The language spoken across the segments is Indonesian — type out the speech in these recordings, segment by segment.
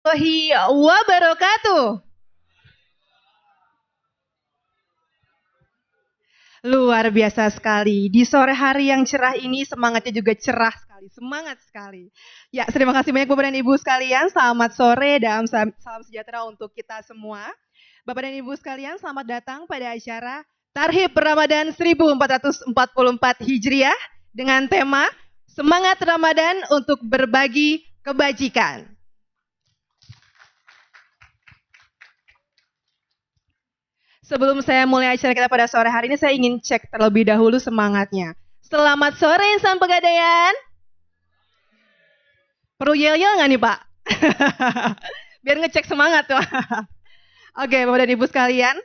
warahmatullahi wabarakatuh. Luar biasa sekali. Di sore hari yang cerah ini semangatnya juga cerah sekali. Semangat sekali. Ya, terima kasih banyak Bapak dan Ibu sekalian. Selamat sore dan salam sejahtera untuk kita semua. Bapak dan Ibu sekalian, selamat datang pada acara Tarhib Ramadan 1444 Hijriah dengan tema Semangat Ramadan untuk Berbagi Kebajikan. Sebelum saya mulai acara kita pada sore hari ini, saya ingin cek terlebih dahulu semangatnya. Selamat sore insan Pegadaian. Perlu yel-yel nggak nih Pak? Biar ngecek semangat tuh. Oke, Bapak dan Ibu sekalian.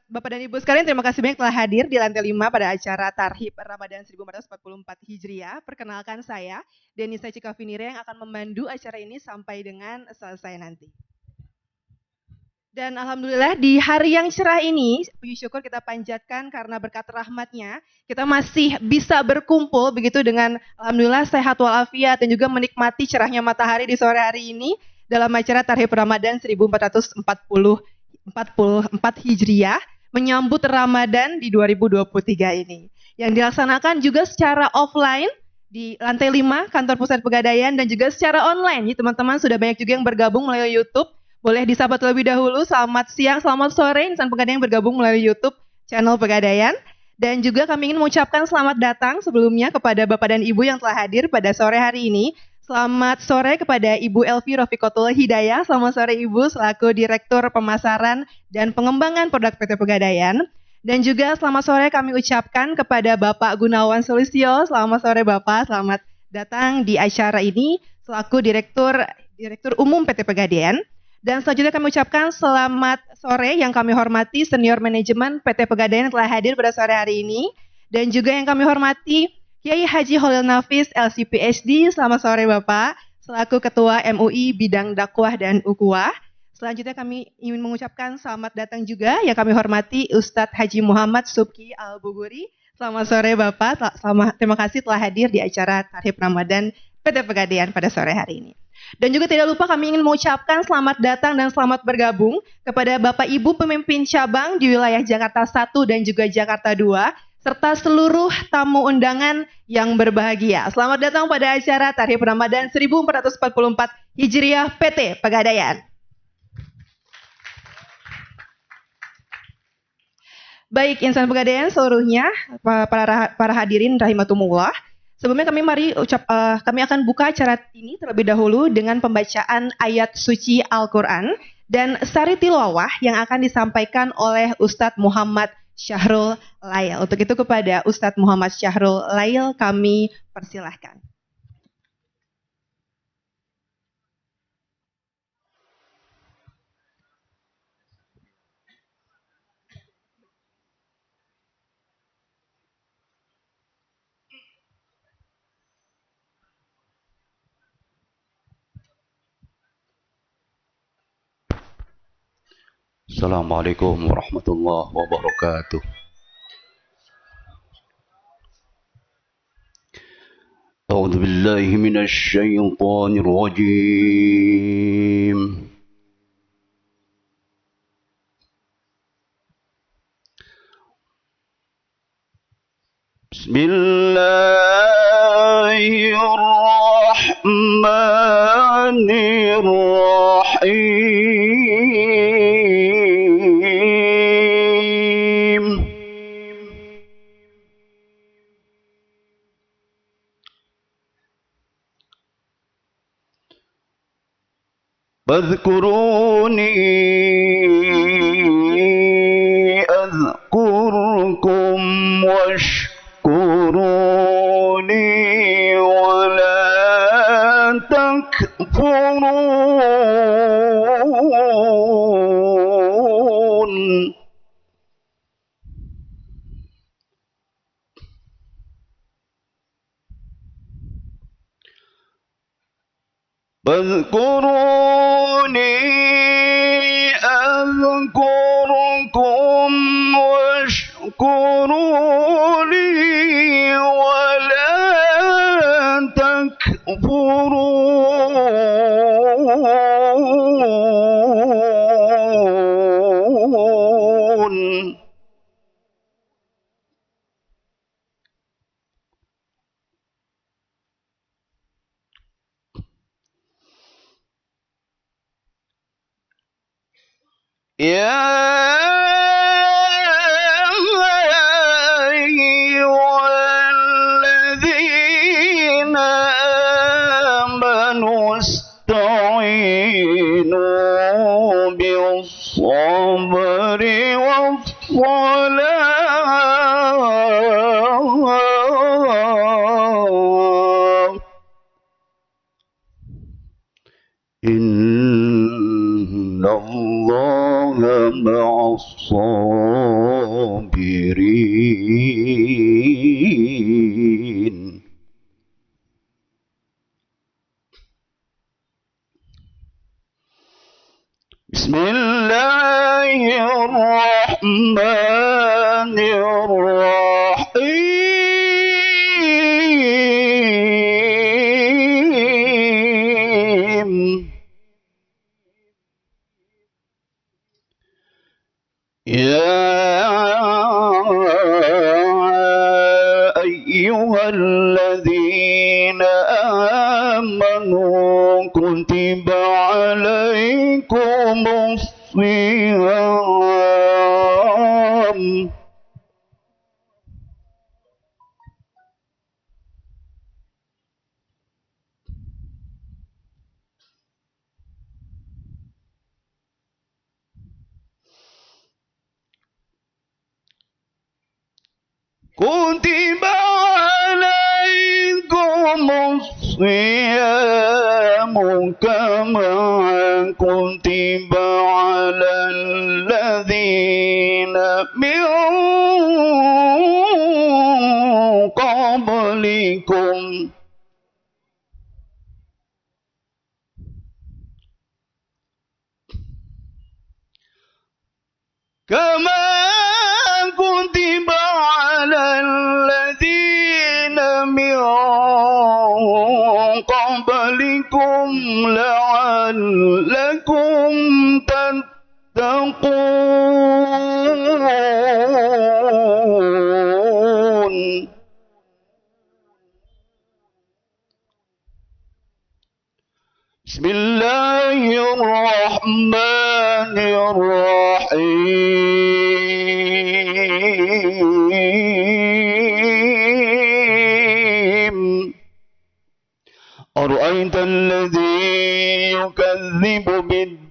Bapak dan Ibu sekalian, terima kasih banyak telah hadir di lantai 5 pada acara Tarhib Ramadan 1444 Hijriah. Perkenalkan saya, Denisa Cikavinire yang akan memandu acara ini sampai dengan selesai nanti. Dan alhamdulillah di hari yang cerah ini, puji syukur kita panjatkan karena berkat rahmatnya, kita masih bisa berkumpul begitu dengan alhamdulillah sehat walafiat dan juga menikmati cerahnya matahari di sore hari ini dalam acara Tarhib Ramadan 1444 Hijriah menyambut Ramadan di 2023 ini. Yang dilaksanakan juga secara offline di lantai 5 kantor pusat Pegadaian dan juga secara online. Jadi teman-teman sudah banyak juga yang bergabung melalui YouTube. Boleh disapa terlebih dahulu. Selamat siang, selamat sore insan Pegadaian yang bergabung melalui YouTube channel Pegadaian. Dan juga kami ingin mengucapkan selamat datang sebelumnya kepada Bapak dan Ibu yang telah hadir pada sore hari ini. Selamat sore kepada Ibu Elvi Rofiqatul Hidayah. Selamat sore Ibu selaku Direktur Pemasaran dan Pengembangan Produk PT Pegadaian. Dan juga selamat sore kami ucapkan kepada Bapak Gunawan Sulistyo. Selamat sore Bapak, selamat datang di acara ini selaku Direktur Umum PT Pegadaian. Dan selanjutnya kami ucapkan selamat sore yang kami hormati senior manajemen PT Pegadaian yang telah hadir pada sore hari ini. Dan juga yang kami hormati Kiai Haji Holil Nafis LCPhD. Selamat sore Bapak, selaku Ketua MUI Bidang Dakwah dan Ukhuwah. Selanjutnya kami ingin mengucapkan selamat datang juga yang kami hormati Ustadz Haji Muhammad Subki Al-Buguri. Selamat sore Bapak, terima kasih telah hadir di acara Tarhib Ramadan PT Pegadaian pada sore hari ini. Dan juga tidak lupa kami ingin mengucapkan selamat datang dan selamat bergabung kepada Bapak Ibu pemimpin cabang di wilayah Jakarta 1 dan juga Jakarta 2, serta seluruh tamu undangan yang berbahagia. Selamat datang pada acara Tarhib Ramadan 1444 Hijriah PT Pegadaian. Baik insan Pegadaian seluruhnya, para hadirin rahimatumullah. Sebelumnya kami akan buka acara ini terlebih dahulu dengan pembacaan ayat suci Al-Quran dan sari tilawah yang akan disampaikan oleh Ustadz Muhammad Syahrul Lail. Untuk itu kepada Ustadz Muhammad Syahrul Lail kami persilahkan. Assalamualaikum warahmatullahi wabarakatuh. A'udzu billahi minasy syaithanir rajim. Bismillahirrahmanirrahim. Fadhkuruni adhkurkum washkuruni wa la takfurun. فاذكروني أذكركم واشكروا لي ولا تكفرون. يا أيها الذين آمنوا استعينوا بالصبر والصلاة إن الله مع الصابرين. بسم الله الرحمن الرحيم. يا أيها الذين آمنوا كتب عليكم الصيام كتب عليكم الصيام كما كتب على الذين من قبلكم كما كتب على الذين من قبلكم لعلكم تتقون. بسم الله الرحمن الرحيم. أرأيت الذي يكذب بالدين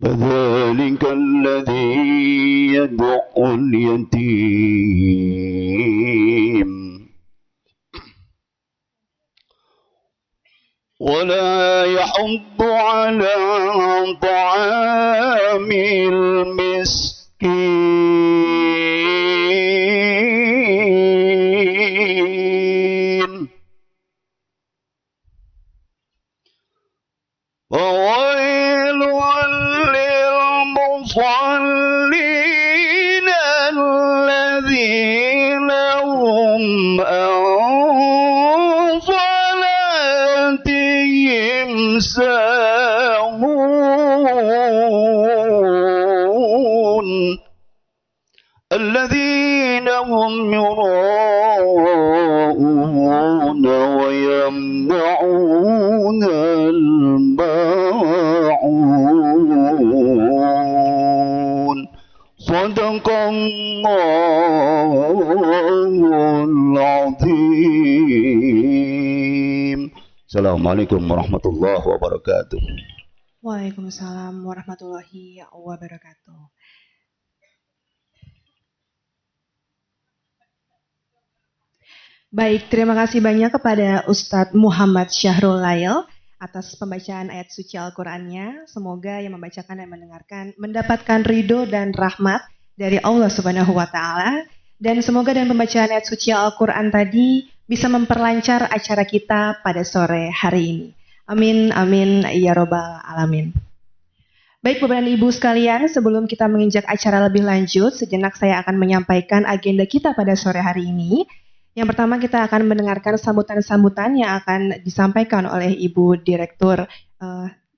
فذلك الذي يدع اليتيم ولا يحض على طعام المسكين وويل للمصلين الذين هم ساهون الذين هم يراءون ويمنعون الماعون. صدق الله العظيم. Assalamualaikum warahmatullahi wabarakatuh. Waalaikumsalam warahmatullahi wabarakatuh. Baik, terima kasih banyak kepada Ustadz Muhammad Syahrul Lail atas pembacaan ayat suci Al-Qur'annya. Semoga yang membacakan dan mendengarkan mendapatkan ridho dan rahmat dari Allah Subhanahu wa taala, dan semoga dengan pembacaan ayat suci Al-Qur'an tadi bisa memperlancar acara kita pada sore hari ini. Amin amin ya robbal alamin. Baik Bapak dan Ibu sekalian, sebelum kita menginjak acara lebih lanjut, sejenak saya akan menyampaikan agenda kita pada sore hari ini. Yang pertama kita akan mendengarkan sambutan-sambutan yang akan disampaikan oleh Ibu Direktur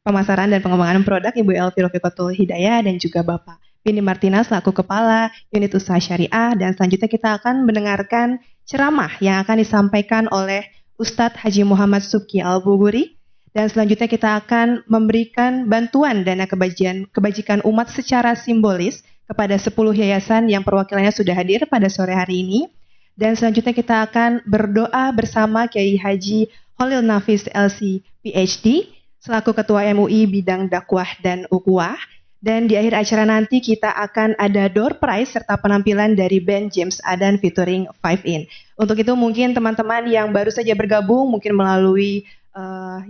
Pemasaran dan Pengembangan Produk, Ibu Elvi Rofiqatul Hidayah, dan juga Bapak Vini Martina selaku Kepala Unit Usaha Syariah. Dan selanjutnya kita akan mendengarkan ceramah yang akan disampaikan oleh Ustadz Haji Muhammad Subki Al-Buguri. Dan selanjutnya kita akan memberikan bantuan dana kebajikan umat secara simbolis kepada 10 yayasan yang perwakilannya sudah hadir pada sore hari ini. Dan selanjutnya kita akan berdoa bersama Kiai Haji Holil Nafis LC PhD selaku Ketua MUI bidang dakwah dan ukhuwah. Dan di akhir acara nanti kita akan ada door prize serta penampilan dari band James Adan featuring 5in. Untuk itu mungkin teman-teman yang baru saja bergabung mungkin melalui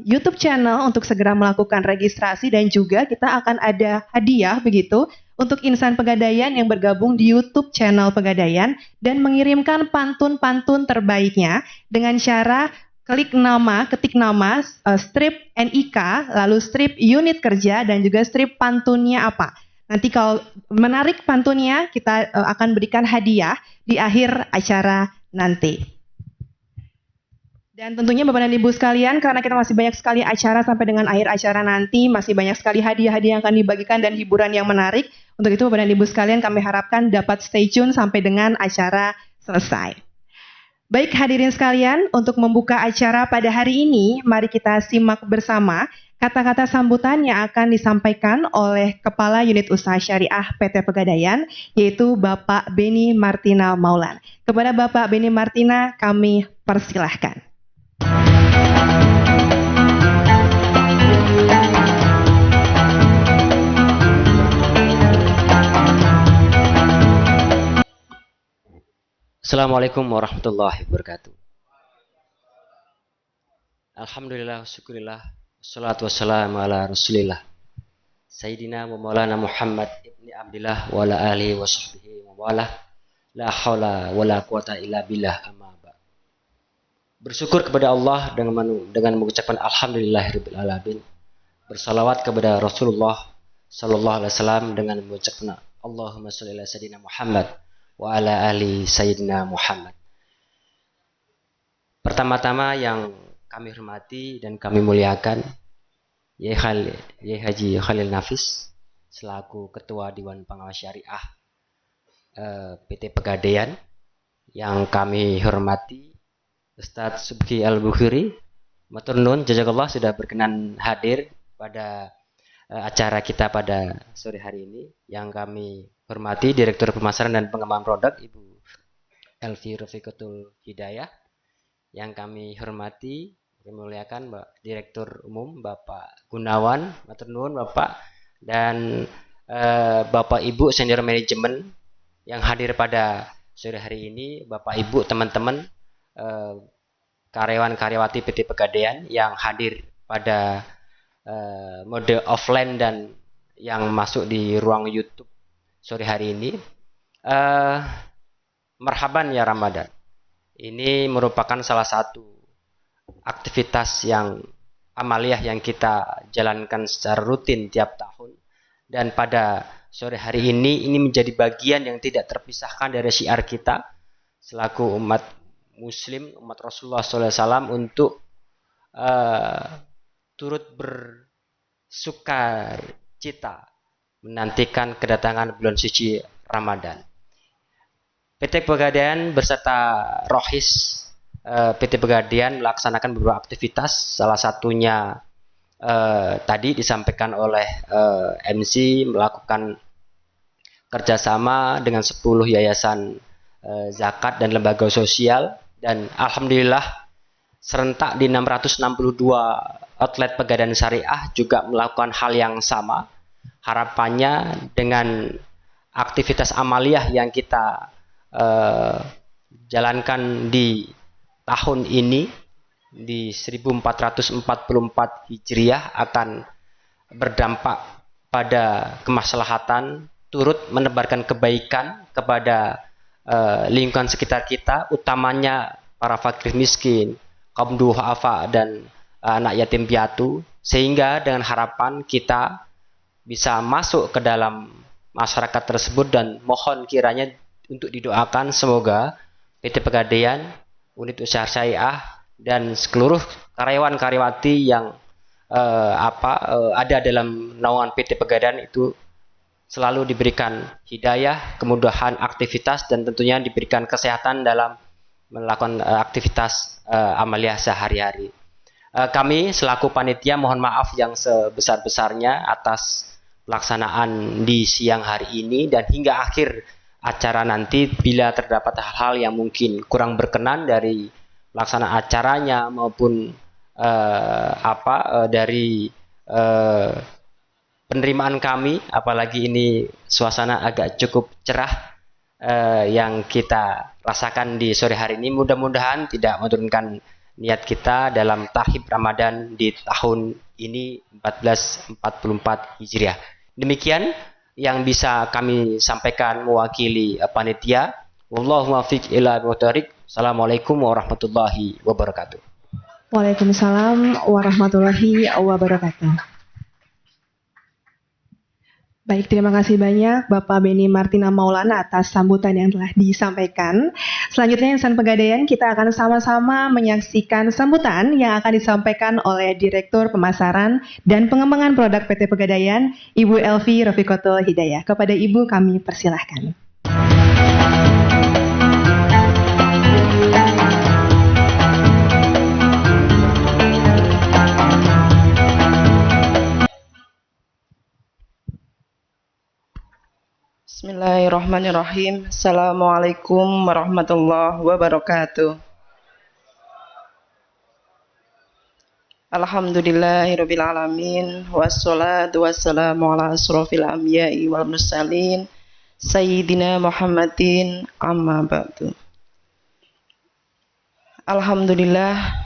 YouTube channel untuk segera melakukan registrasi, dan juga kita akan ada hadiah begitu untuk insan Pegadaian yang bergabung di YouTube channel Pegadaian dan mengirimkan pantun-pantun terbaiknya dengan cara ketik nama strip NIK, lalu strip unit kerja dan juga strip pantunnya apa. Nanti kalau menarik pantunnya kita akan berikan hadiah di akhir acara nanti. Dan tentunya Bapak dan Ibu sekalian, karena kita masih banyak sekali acara sampai dengan akhir acara nanti, masih banyak sekali hadiah-hadiah yang akan dibagikan dan hiburan yang menarik. Untuk itu Bapak dan Ibu sekalian kami harapkan dapat stay tune sampai dengan acara selesai. Baik hadirin sekalian, untuk membuka acara pada hari ini, mari kita simak bersama kata-kata sambutan yang akan disampaikan oleh Kepala Unit Usaha Syariah PT Pegadaian, yaitu Bapak Beni Martina Maulan. Kepada Bapak Beni Martina, kami persilahkan. Assalamualaikum warahmatullahi wabarakatuh. Alhamdulillah, syukurillah, wassalatu wassalamu ala rasulillah Sayyidina wa maulana Muhammad ibni Abdillah wa ala alihi wa sahbihi wa wala la hawla wa la quwata illa billah amma ba. Bersyukur kepada Allah dengan mengucapkan alhamdulillahirabbil alamin. Bersalawat kepada Rasulullah sallallahu alaihi wasallam dengan mengucapkan Allahumma shalli ala sayyidina Muhammad wa ala ali sayyidina Muhammad. Pertama-tama yang kami hormati dan kami muliakan Yai Haji Holil Nafis selaku Ketua Dewan Pengawas Syariah PT Pegadaian. Yang kami hormati Ustadz Subki Al-Bukhari, matur nuwun jazakallah sudah berkenan hadir pada acara kita pada sore hari ini. Yang kami hormati Direktur Pemasaran dan Pengembangan Produk Ibu Elvi Rafiqatul Hidayah. Yang kami hormati memuliakan Direktur Umum Bapak Gunawan, matur nuwun Bapak, dan Bapak Ibu Senior Manajemen yang hadir pada sore hari ini, Bapak Ibu teman-teman karyawan-karyawati PT Pegadaian yang hadir pada mode offline dan yang masuk di ruang YouTube sore hari ini. Marhaban ya Ramadan. Ini merupakan salah satu aktivitas yang amaliyah yang kita jalankan secara rutin tiap tahun, dan pada sore hari ini menjadi bagian yang tidak terpisahkan dari syiar kita selaku umat Muslim, umat Rasulullah SAW untuk turut bersukacita menantikan kedatangan bulan suci Ramadan. PT Pegadaian beserta Rohis PT Pegadaian melaksanakan beberapa aktivitas, salah satunya tadi disampaikan oleh MC melakukan kerjasama dengan 10 yayasan zakat dan lembaga sosial, dan alhamdulillah serentak di 662 outlet Pegadaian Syariah juga melakukan hal yang sama. Harapannya dengan aktivitas amaliyah yang kita jalankan di tahun ini di 1444 Hijriah akan berdampak pada kemaslahatan, turut menebarkan kebaikan kepada lingkungan sekitar kita, utamanya para fakir miskin, kaum duafa dan anak yatim piatu, sehingga dengan harapan kita bisa masuk ke dalam masyarakat tersebut, dan mohon kiranya untuk didoakan semoga PT Pegadaian, unit usaha syariah dan seluruh karyawan-karyawati yang ada dalam naungan PT Pegadaian itu selalu diberikan hidayah, kemudahan aktivitas, dan tentunya diberikan kesehatan dalam melakukan aktivitas amaliyah sehari-hari. Kami selaku panitia mohon maaf yang sebesar-besarnya atas pelaksanaan di siang hari ini dan hingga akhir acara nanti bila terdapat hal-hal yang mungkin kurang berkenan dari pelaksanaan acaranya maupun dari penerimaan kami, apalagi ini suasana agak cukup cerah yang kita rasakan di sore hari ini, mudah-mudahan tidak menurunkan niat kita dalam tahlib Ramadan di tahun ini 1444 Hijriah. Demikian yang bisa kami sampaikan mewakili panitia. Wallahu muwaffiq ila aqwamit. Assalamualaikum warahmatullahi wabarakatuh. Waalaikumsalam warahmatullahi wabarakatuh. Baik, terima kasih banyak Bapak Beni Martina Maulana atas sambutan yang telah disampaikan. Selanjutnya Insan Pegadaian, kita akan sama-sama menyaksikan sambutan yang akan disampaikan oleh Direktur Pemasaran dan Pengembangan Produk PT Pegadaian, Ibu Elvi Rofikotul Hidayah. Kepada Ibu kami persilahkan. Bismillahirrahmanirrahim. Assalamualaikum warahmatullahi wabarakatuh. Alhamdulillahirabbil alamin wassalatu wassalamu ala asrofil anbiya'i wal mursalin sayyidina Muhammadin amma ba'du. Alhamdulillah,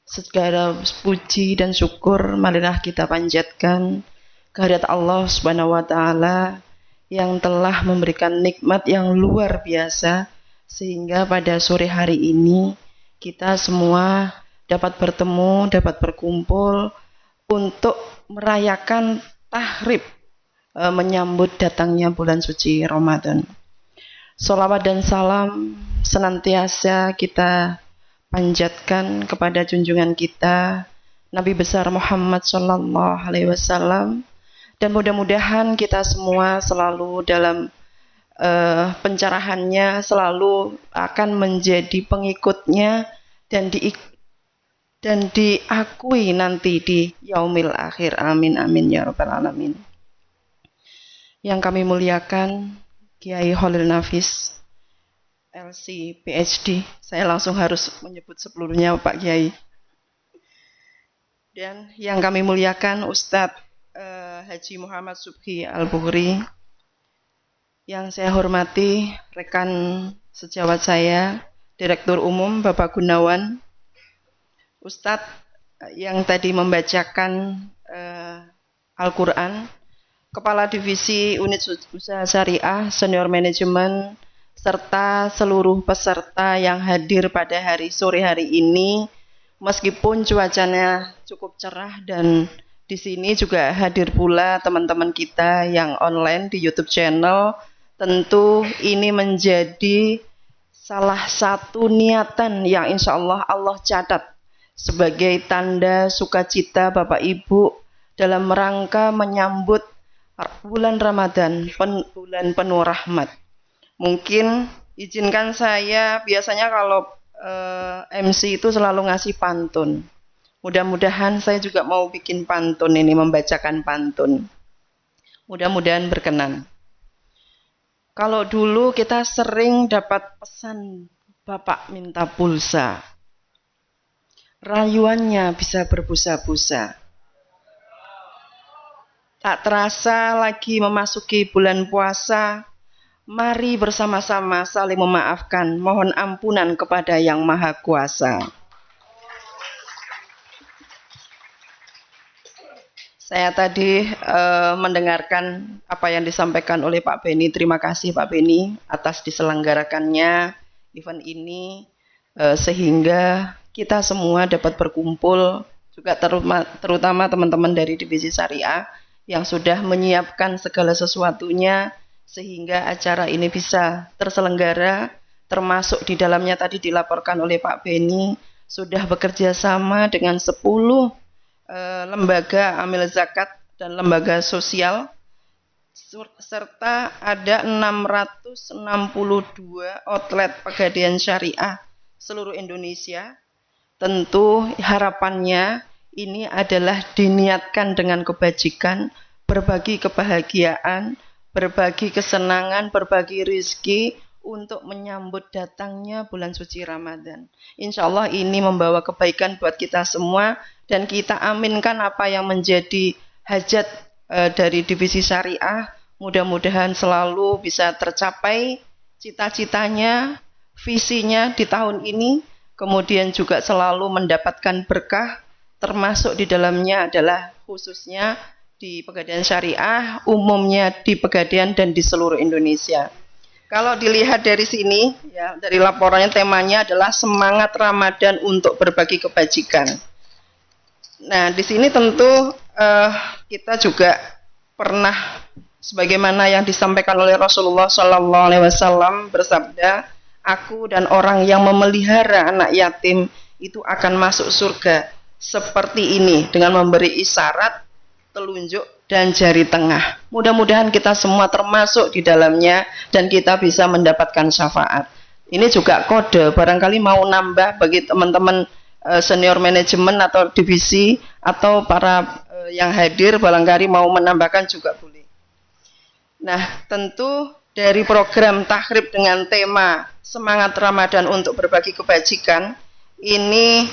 segala puji dan syukur marilah kita panjatkan kehadirat Allah Subhanahu wa taala yang telah memberikan nikmat yang luar biasa sehingga pada sore hari ini kita semua dapat bertemu, dapat berkumpul untuk merayakan tahrib menyambut datangnya bulan suci Ramadan. Sholawat dan salam senantiasa kita panjatkan kepada junjungan kita Nabi besar Muhammad sallallahu alaihi wasallam. Dan mudah-mudahan kita semua selalu dalam pencerahannya selalu akan menjadi pengikutnya dan diakui nanti di yaumil akhir. Amin amin ya rabbal alamin. Yang kami muliakan Kiai Khalil Nafis LC PhD. Saya langsung harus menyebut sebelumnya Pak Kiai. Dan yang kami muliakan Ustadz Haji Muhammad Subhi Al-Bukhari, yang saya hormati rekan sejawat saya, Direktur Umum Bapak Gunawan, Ustadz yang tadi membacakan Al-Quran, Kepala Divisi Unit Usaha Syariah, Senior Manajemen, serta seluruh peserta yang hadir pada sore hari ini, meskipun cuacanya cukup cerah dan di sini juga hadir pula teman-teman kita yang online di YouTube channel. Tentu ini menjadi salah satu niatan yang insya Allah Allah catat sebagai tanda sukacita Bapak Ibu dalam rangka menyambut bulan Ramadan, bulan penuh rahmat. Mungkin izinkan saya, biasanya kalau MC itu selalu ngasih pantun. Mudah-mudahan saya juga mau bikin pantun ini, membacakan pantun. Mudah-mudahan berkenan. Kalau dulu kita sering dapat pesan Bapak minta pulsa. Rayuannya bisa berbusa-busa. Tak terasa lagi memasuki bulan puasa. Mari bersama-sama saling memaafkan. Mohon ampunan kepada Yang Maha Kuasa. Saya tadi mendengarkan apa yang disampaikan oleh Pak Beni. Terima kasih Pak Beni atas diselenggarakannya event ini sehingga kita semua dapat berkumpul, juga terutama teman-teman dari Divisi Syariah yang sudah menyiapkan segala sesuatunya sehingga acara ini bisa terselenggara, termasuk di dalamnya tadi dilaporkan oleh Pak Beni sudah bekerja sama dengan 10 lembaga amil zakat dan lembaga sosial, serta ada 662 outlet pegadaian syariah seluruh Indonesia tentu harapannya ini adalah diniatkan dengan kebajikan, berbagi kebahagiaan, berbagi kesenangan, berbagi rizki untuk menyambut datangnya bulan suci Ramadan. Insya Allah ini membawa kebaikan buat kita semua dan kita aminkan apa yang menjadi hajat dari divisi syariah. Mudah-mudahan selalu bisa tercapai cita-citanya, visinya di tahun ini, kemudian juga selalu mendapatkan berkah, termasuk di dalamnya adalah khususnya di Pegadaian Syariah, umumnya di Pegadaian dan di seluruh Indonesia. Kalau dilihat dari sini, ya, dari laporannya temanya adalah semangat Ramadan untuk berbagi kebajikan. Nah, di sini tentu kita juga pernah, sebagaimana yang disampaikan oleh Rasulullah SAW bersabda, aku dan orang yang memelihara anak yatim itu akan masuk surga seperti ini dengan memberi isyarat, telunjuk, dan jari tengah. Mudah-mudahan kita semua termasuk di dalamnya dan kita bisa mendapatkan syafaat. Ini juga kode, barangkali mau nambah bagi teman-teman senior manajemen atau divisi atau para yang hadir, barangkali mau menambahkan juga boleh. Nah, tentu dari program takrib dengan tema semangat Ramadan untuk berbagi kebajikan ini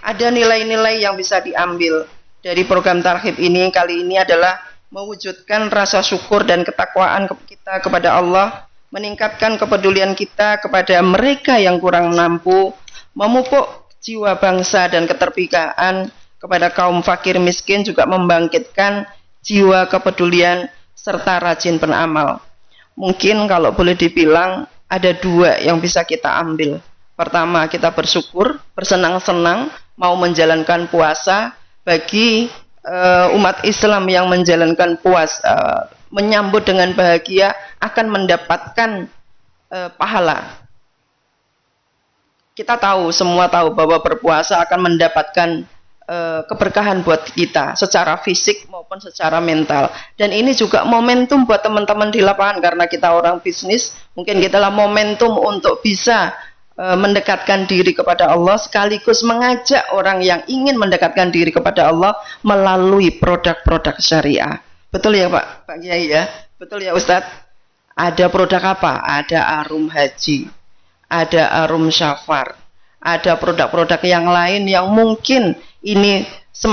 ada nilai-nilai yang bisa diambil dari program tarhib ini. Kali ini adalah mewujudkan rasa syukur dan ketakwaan kita kepada Allah, meningkatkan kepedulian kita kepada mereka yang kurang mampu, memupuk jiwa bangsa dan keterpikaan kepada kaum fakir miskin, juga membangkitkan jiwa kepedulian serta rajin beramal. Mungkin kalau boleh dibilang ada dua yang bisa kita ambil. Pertama, kita bersyukur, bersenang-senang, mau menjalankan puasa. Bagi umat Islam yang menjalankan puasa, menyambut dengan bahagia akan mendapatkan pahala. Kita tahu, semua tahu bahwa berpuasa akan mendapatkan keberkahan buat kita secara fisik maupun secara mental. Dan ini juga momentum buat teman-teman di lapangan, karena kita orang bisnis, mungkin kita lah momentum untuk bisa mendekatkan diri kepada Allah, sekaligus mengajak orang yang ingin mendekatkan diri kepada Allah melalui produk-produk syariah. Betul ya Pak Kiai ya? Betul ya Ustadz? Ada produk apa? Ada Arum Haji, ada Arum Syafar, ada produk-produk yang lain yang mungkin ini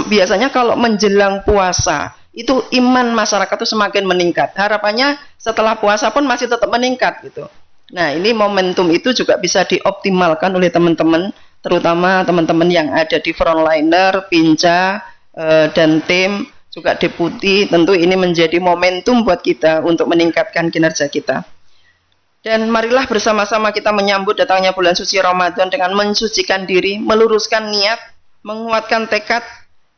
biasanya kalau menjelang puasa itu iman masyarakat itu semakin meningkat. Harapannya setelah puasa pun masih tetap meningkat gitu. Nah, ini momentum itu juga bisa dioptimalkan oleh teman-teman, terutama teman-teman yang ada di frontliner, Pinca, dan tim, juga deputi. Tentu ini menjadi momentum buat kita untuk meningkatkan kinerja kita. Dan marilah bersama-sama kita menyambut datangnya bulan suci Ramadan dengan mensucikan diri, meluruskan niat, menguatkan tekad,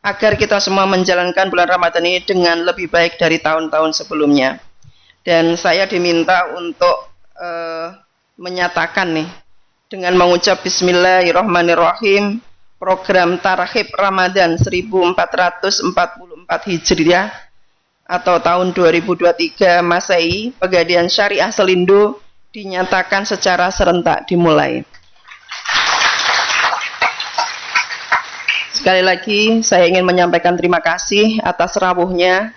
agar kita semua menjalankan bulan Ramadan ini dengan lebih baik dari tahun-tahun sebelumnya. Dan saya diminta untuk menyatakan nih dengan mengucap Bismillahirrahmanirrahim, program Tarhib Ramadan 1444 Hijriah atau tahun 2023 Masehi Pegadaian Syariah Selindo dinyatakan secara serentak dimulai. Sekali lagi saya ingin menyampaikan terima kasih atas rawuhnya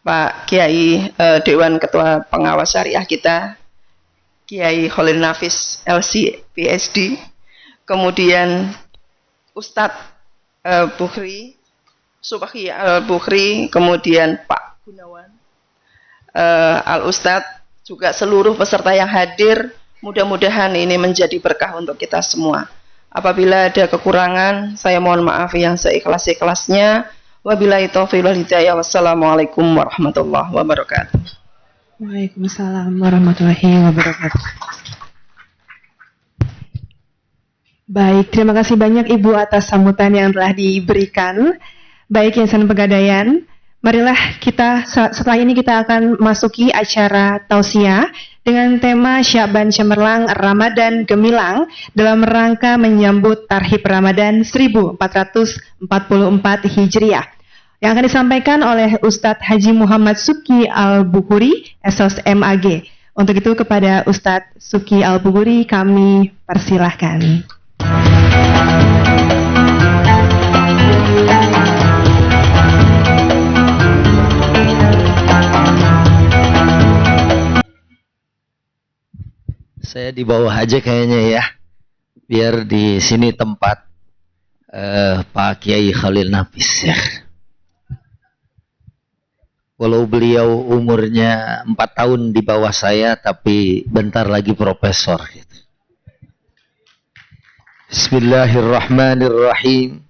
Pak Kiai Dewan Ketua Pengawas Syariah kita, Kiai Khalil Nafis LC PhD, kemudian Ustadz Bukhri Subhi Al-Bukhri, kemudian Pak Gunawan Al-Ustadz, juga seluruh peserta yang hadir. Mudah-mudahan ini menjadi berkah untuk kita semua. Apabila ada kekurangan, saya mohon maaf yang seikhlas-ikhlasnya. Wabillahi taufiq wal hidayah. Wassalamualaikum warahmatullahi wabarakatuh. Waalaikumsalam warahmatullahi wabarakatuh. Baik, terima kasih banyak Ibu atas sambutan yang telah diberikan. Baik Yayasan Pegadaian, marilah kita setelah ini kita akan masuki acara tausiah dengan tema Sya'ban Cemerlang Ramadan Gemilang dalam rangka menyambut Tarhib Ramadan 1444 Hijriah, yang akan disampaikan oleh Ustadz Haji Muhammad Suki Al-Bukhuri, Esos MAG. Untuk itu kepada Ustadz Suki Al-Bukhuri kami persilahkan. Saya di bawah aja kayaknya ya. Biar di sini tempat Pak Kiai Khalil Nafis ya. Walau beliau umurnya 4 tahun di bawah saya, tapi bentar lagi profesor. Gitu. Bismillahirrahmanirrahim.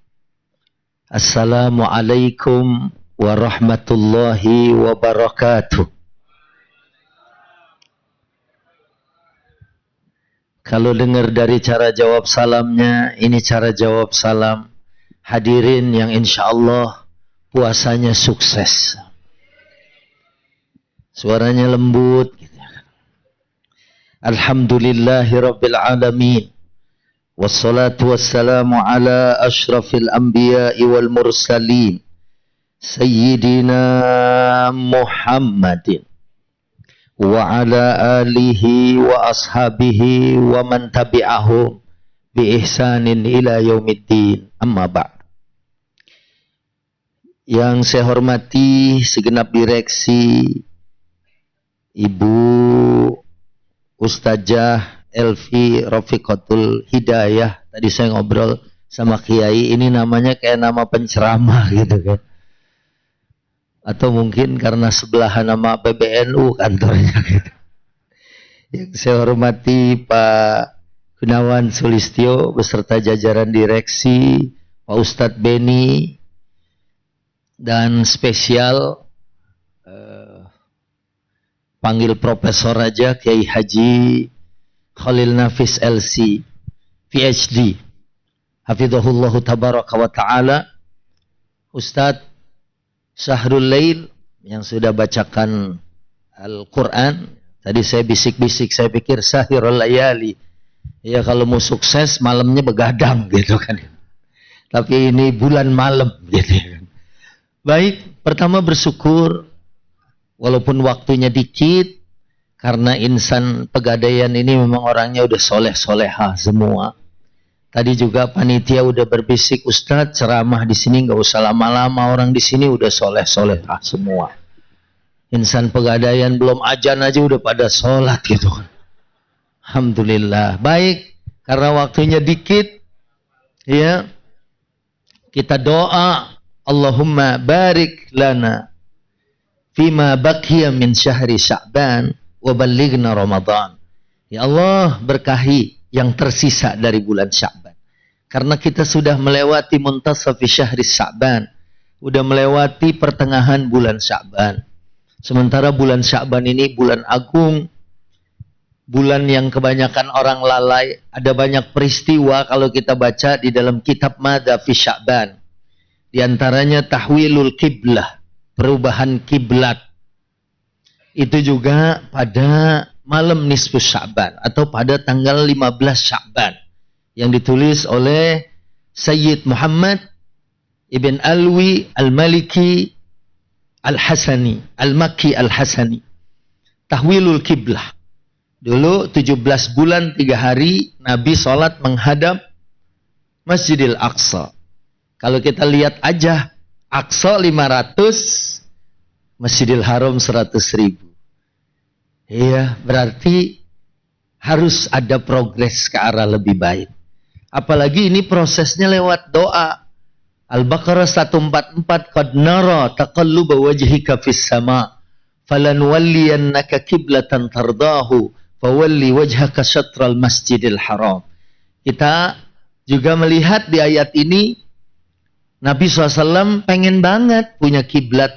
Assalamualaikum warahmatullahi wabarakatuh. Kalau dengar dari cara jawab salamnya, ini cara jawab salam hadirin yang insya Allah puasanya sukses. Suaranya lembut. Alhamdulillahi Rabbil Alamin. Wassalatu wassalamu ala ashrafil anbiya'i wal mursalin. Sayyidina Muhammadin. Wa ala alihi wa ashabihi wa man tabi'ahum bi ihsanin ila yaumiddin. Amma ba'd. Yang saya hormati segenap direksi, Ibu Ustazah Elvi Rafiqatul Hidayah. Tadi saya ngobrol sama Kiai, ini namanya kayak nama penceramah gitu kan. Atau mungkin karena sebelahan nama PBNU kantornya gitu. Yang saya hormati Pak Gunawan Sulistyo beserta jajaran direksi, Pak Ustadz Beni, dan spesial panggil profesor aja Kiai Haji Khalil Nafis LC PhD hafizahullah tabaraka wa ta'ala, Ustadz Syahrul Lail yang sudah bacakan Al-Quran. Tadi saya bisik-bisik, saya pikir Sahirul Layali, ya kalau mau sukses malamnya begadang gitu kan, tapi ini bulan malam gitu kan. Baik, pertama bersyukur walaupun waktunya dikit, karena insan Pegadaian ini memang orangnya udah soleh-soleha semua. Tadi juga panitia udah berbisik, Ustadz ceramah di sini nggak usah lama-lama, orang di sini udah soleh-soleha semua. Insan Pegadaian belum ajan aja udah pada sholat gitu kan. Alhamdulillah. Baik, karena waktunya dikit, ya kita doa, Allahumma barik lana fima baqiya min syahri Sya'ban wa ballighna Ramadan. Ya Allah, berkahi yang tersisa dari bulan Sya'ban. Karena kita sudah melewati muntasafi syahri Sya'ban, sudah melewati pertengahan bulan Sya'ban. Sementara bulan Sya'ban ini bulan agung, bulan yang kebanyakan orang lalai. Ada banyak peristiwa kalau kita baca di dalam kitab Madza fi Sya'ban. Di antaranya tahwilul kiblah, perubahan kiblat. Itu juga pada malam nisfu Sya'ban atau pada tanggal 15 Sya'ban yang ditulis oleh Sayyid Muhammad Ibn Alwi Al-Maliki Al-Hasani, Al-Makki Al-Hasani. Tahwilul kiblah. Dulu 17 bulan 3 hari Nabi sholat menghadap Masjidil Aqsa. Kalau kita lihat aja, Aqsa 500, Masjidil Haram 100.000. Iya, berarti harus ada progres ke arah lebih baik. Apalagi ini prosesnya lewat doa. Al-Baqarah 144, qad nara taqalluba wajhika fis sama, falanwalliyannaka qiblatan tardahu, fawalli wajhaka syatral Masjidil Haram. Kita juga melihat di ayat ini Nabi SAW pengen banget punya kiblat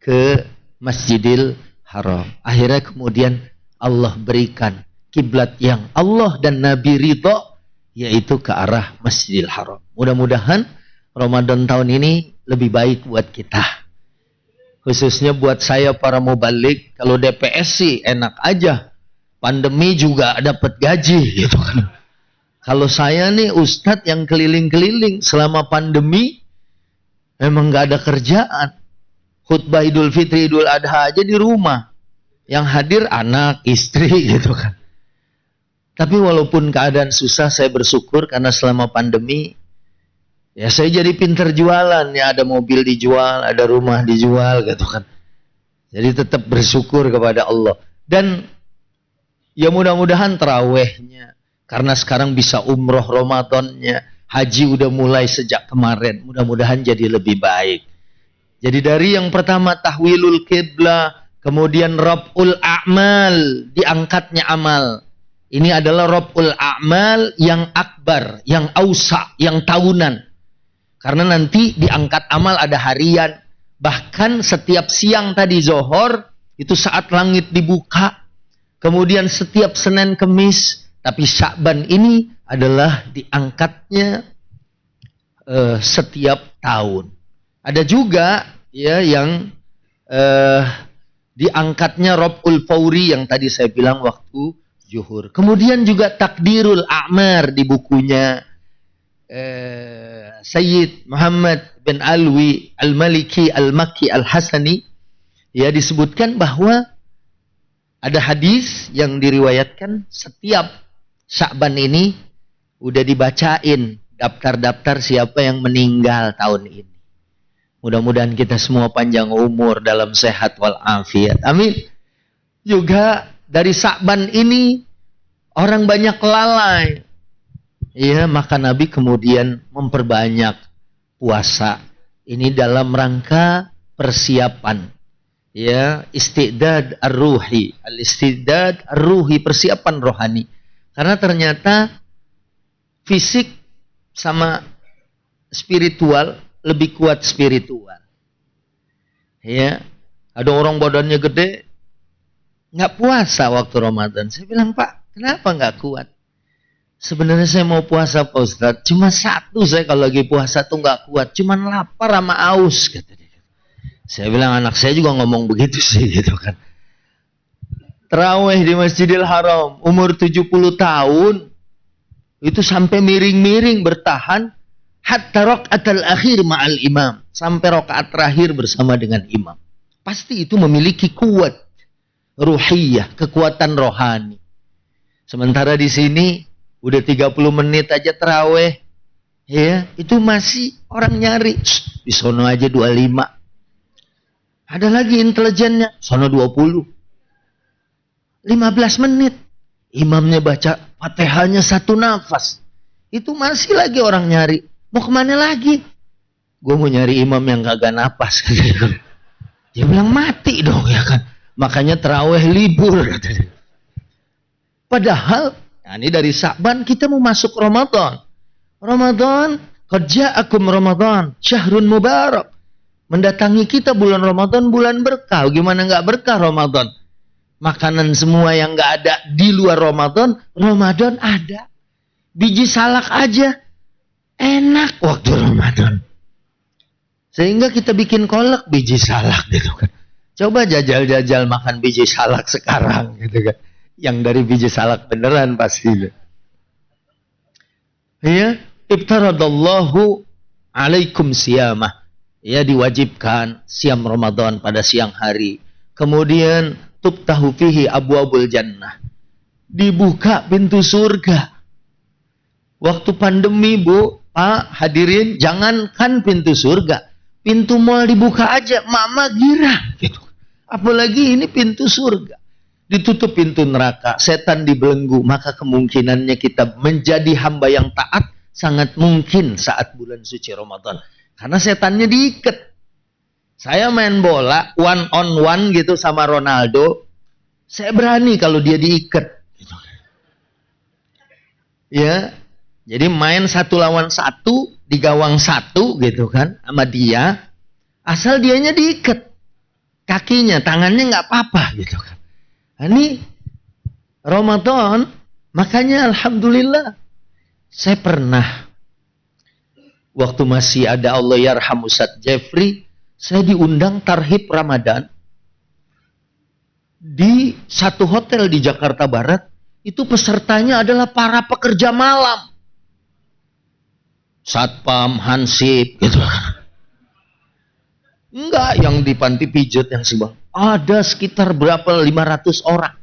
ke Masjidil Haram. Akhirnya kemudian Allah berikan kiblat yang Allah dan Nabi ridho, yaitu ke arah Masjidil Haram. Mudah-mudahan Ramadan tahun ini lebih baik buat kita. Khususnya buat saya para mubalik, kalau DPS sih enak aja. Pandemi juga dapat gaji gitu kan. Kalau saya nih ustadz yang keliling-keliling selama pandemi, memang gak ada kerjaan. Khutbah Idul Fitri, Idul Adha aja di rumah. Yang hadir anak, istri gitu kan. Tapi walaupun keadaan susah, saya bersyukur karena selama pandemi, ya saya jadi pinter jualan. Ya ada mobil dijual, ada rumah dijual gitu kan. Jadi tetap bersyukur kepada Allah. Dan Ya mudah-mudahan terawihnya, karena sekarang bisa umroh Ramadannya, haji udah mulai sejak kemarin, mudah-mudahan jadi lebih baik. Jadi dari yang pertama tahwilul qiblah, kemudian rab'ul a'mal, diangkatnya amal. Ini adalah rab'ul a'mal yang akbar, yang ausa, yang tahunan. Karena nanti diangkat amal ada harian, bahkan setiap siang tadi zuhur itu saat langit dibuka. Kemudian setiap Senin Kemis, tapi Sya'ban ini adalah diangkatnya setiap tahun. Ada juga ya yang diangkatnya Rob'ul Fawri yang tadi saya bilang waktu zuhur. Kemudian juga Takdirul A'mar di bukunya Sayyid Muhammad bin Alwi Al-Maliki Al-Makki Al-Hasani, ya, disebutkan bahwa ada hadis yang diriwayatkan setiap Sya'ban ini udah dibacain daftar-daftar siapa yang meninggal tahun ini. Mudah-mudahan kita semua panjang umur dalam sehat walafiat. Amin. Juga dari Sya'ban ini orang banyak lalai. Ya, maka Nabi kemudian memperbanyak puasa. Ini dalam rangka persiapan. Ya, istidad ar-ruhi, al-istidad ar-ruhi, persiapan rohani. Karena ternyata fisik sama spiritual lebih kuat spiritual. Ya, ada orang badannya gede nggak puasa waktu Ramadan. Saya bilang, Pak, kenapa nggak kuat? Sebenarnya saya mau puasa Pak Ustadz, cuma satu saya kalau lagi puasa tuh nggak kuat, cuman lapar sama aus, kata dia. Saya bilang anak saya juga ngomong begitu sih gitu kan. Tarawih di Masjidil Haram umur 70 tahun itu sampai miring-miring bertahan hatta rakaatul akhir ma'al imam, sampai rakaat terakhir bersama dengan imam. Pasti itu memiliki kuat ruhiyah, kekuatan rohani. Sementara di sini udah 30 menit aja tarawih, ya, itu masih orang nyari. Di sono aja 25. Ada lagi intelijennya, sono 20. 15 menit. Imamnya baca Fatihahnya satu nafas. Itu masih lagi orang nyari. Mau kemana lagi? Gue mau nyari imam yang kagak napas. Dia bilang mati dong ya kan. Makanya tarawih libur. Padahal, nah ini dari Sya'ban kita mau masuk Ramadan. Ramadan, qad ja'akum Ramadan, syahrun mubarak. Mendatangi kita bulan Ramadan, bulan berkah. Gimana nggak berkah Ramadan? Makanan semua yang nggak ada di luar Ramadan, Ramadan ada. Biji salak aja enak waktu Ramadan. Sehingga kita bikin kolak biji salak gitu kan. Coba jajal-jajal makan biji salak sekarang gitu kan. Yang dari biji salak beneran pasti. Ya, ibtaradallahu alaikum siyamah. Ya, diwajibkan siam Ramadan pada siang hari. Kemudian tuftahu fihi abwabul jannah. Dibuka pintu surga. Waktu pandemi, Bu, Pak, hadirin, jangankan pintu surga. Pintu mal dibuka aja, mama girang gitu. Apalagi ini pintu surga. Ditutup pintu neraka, setan dibelenggu, maka kemungkinannya kita menjadi hamba yang taat sangat mungkin saat bulan suci Ramadan. Karena setannya diikat. Saya main bola one on one gitu sama Ronaldo. Saya berani kalau dia diikat. Ya, jadi main 1 lawan 1 di gawang 1 gitu kan sama dia. Asal dianya diikat. Kakinya, tangannya nggak apa-apa gitu kan. Ini Ramadan, makanya alhamdulillah saya pernah waktu masih ada Allah yarham Ustaz Jeffrey, saya diundang tarhib Ramadan di satu hotel di Jakarta Barat. Itu pesertanya adalah para pekerja malam, satpam, hansip, gitu. Enggak yang di panti pijat yang sebang. Ada sekitar berapa 500 orang.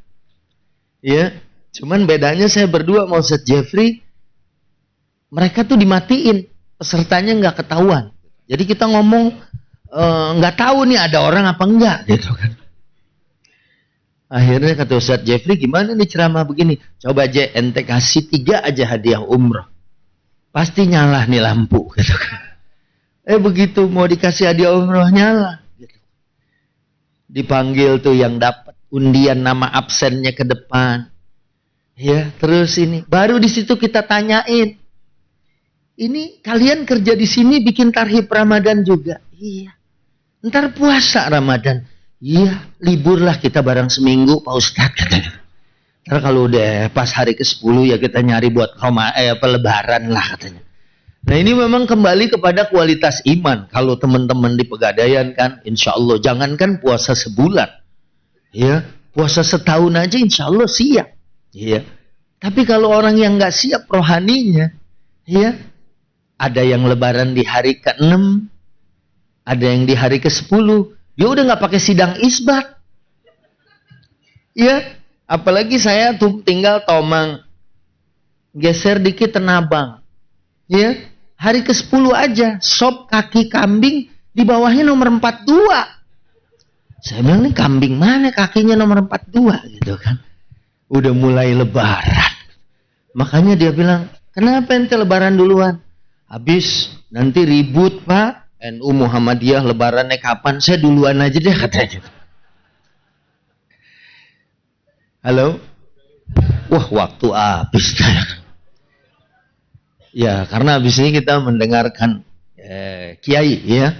Ya, cuman bedanya saya berdua sama Ustaz Jeffrey, mereka tuh dimatiin. Pesertanya nggak ketahuan. Jadi kita ngomong nggak tahu nih ada orang apa enggak gitu kan. Akhirnya kata Ustadz Jeffrey, gimana nih ceramah begini? Coba aja ente kasih 3 aja hadiah umroh. Pasti nyala nih lampu. Gitu kan. Begitu mau dikasih hadiah umroh nyala. Gitu. Dipanggil tuh yang dapat undian nama absennya ke depan. Ya, terus ini. Baru di situ kita tanyain. Ini kalian kerja di sini bikin tarhib Ramadan juga? Iya. Ntar puasa Ramadan. Iya, liburlah kita bareng seminggu Pak Ustadz katanya. Ntar kalau udah pas hari ke-10 ya kita nyari buat lebaran lah katanya. Nah ini memang kembali kepada kualitas iman. Kalau teman-teman di Pegadaian kan, insya Allah jangankan puasa sebulan. Ya, puasa setahun aja insya Allah siap. Ya. Tapi kalau orang yang nggak siap rohaninya, ya, ada yang lebaran di hari ke-6, ada yang di hari ke-10, dia udah nggak pakai sidang isbat. Ya, apalagi saya tuh tinggal Tomang, geser dikit Tenabang. Ya, hari ke-10 aja, sop kaki kambing di bawahnya nomor 42. Saya bilang nih kambing mana kakinya nomor 42 gitu kan. Udah mulai lebaran. Makanya dia bilang, kenapa ente lebaran duluan? Habis nanti ribut Pak, NU Muhammadiyah lebarannya kapan? Saya duluan aja deh katanya. Halo? Wah waktu habis. Ya karena habis ini kita mendengarkan kiai ya.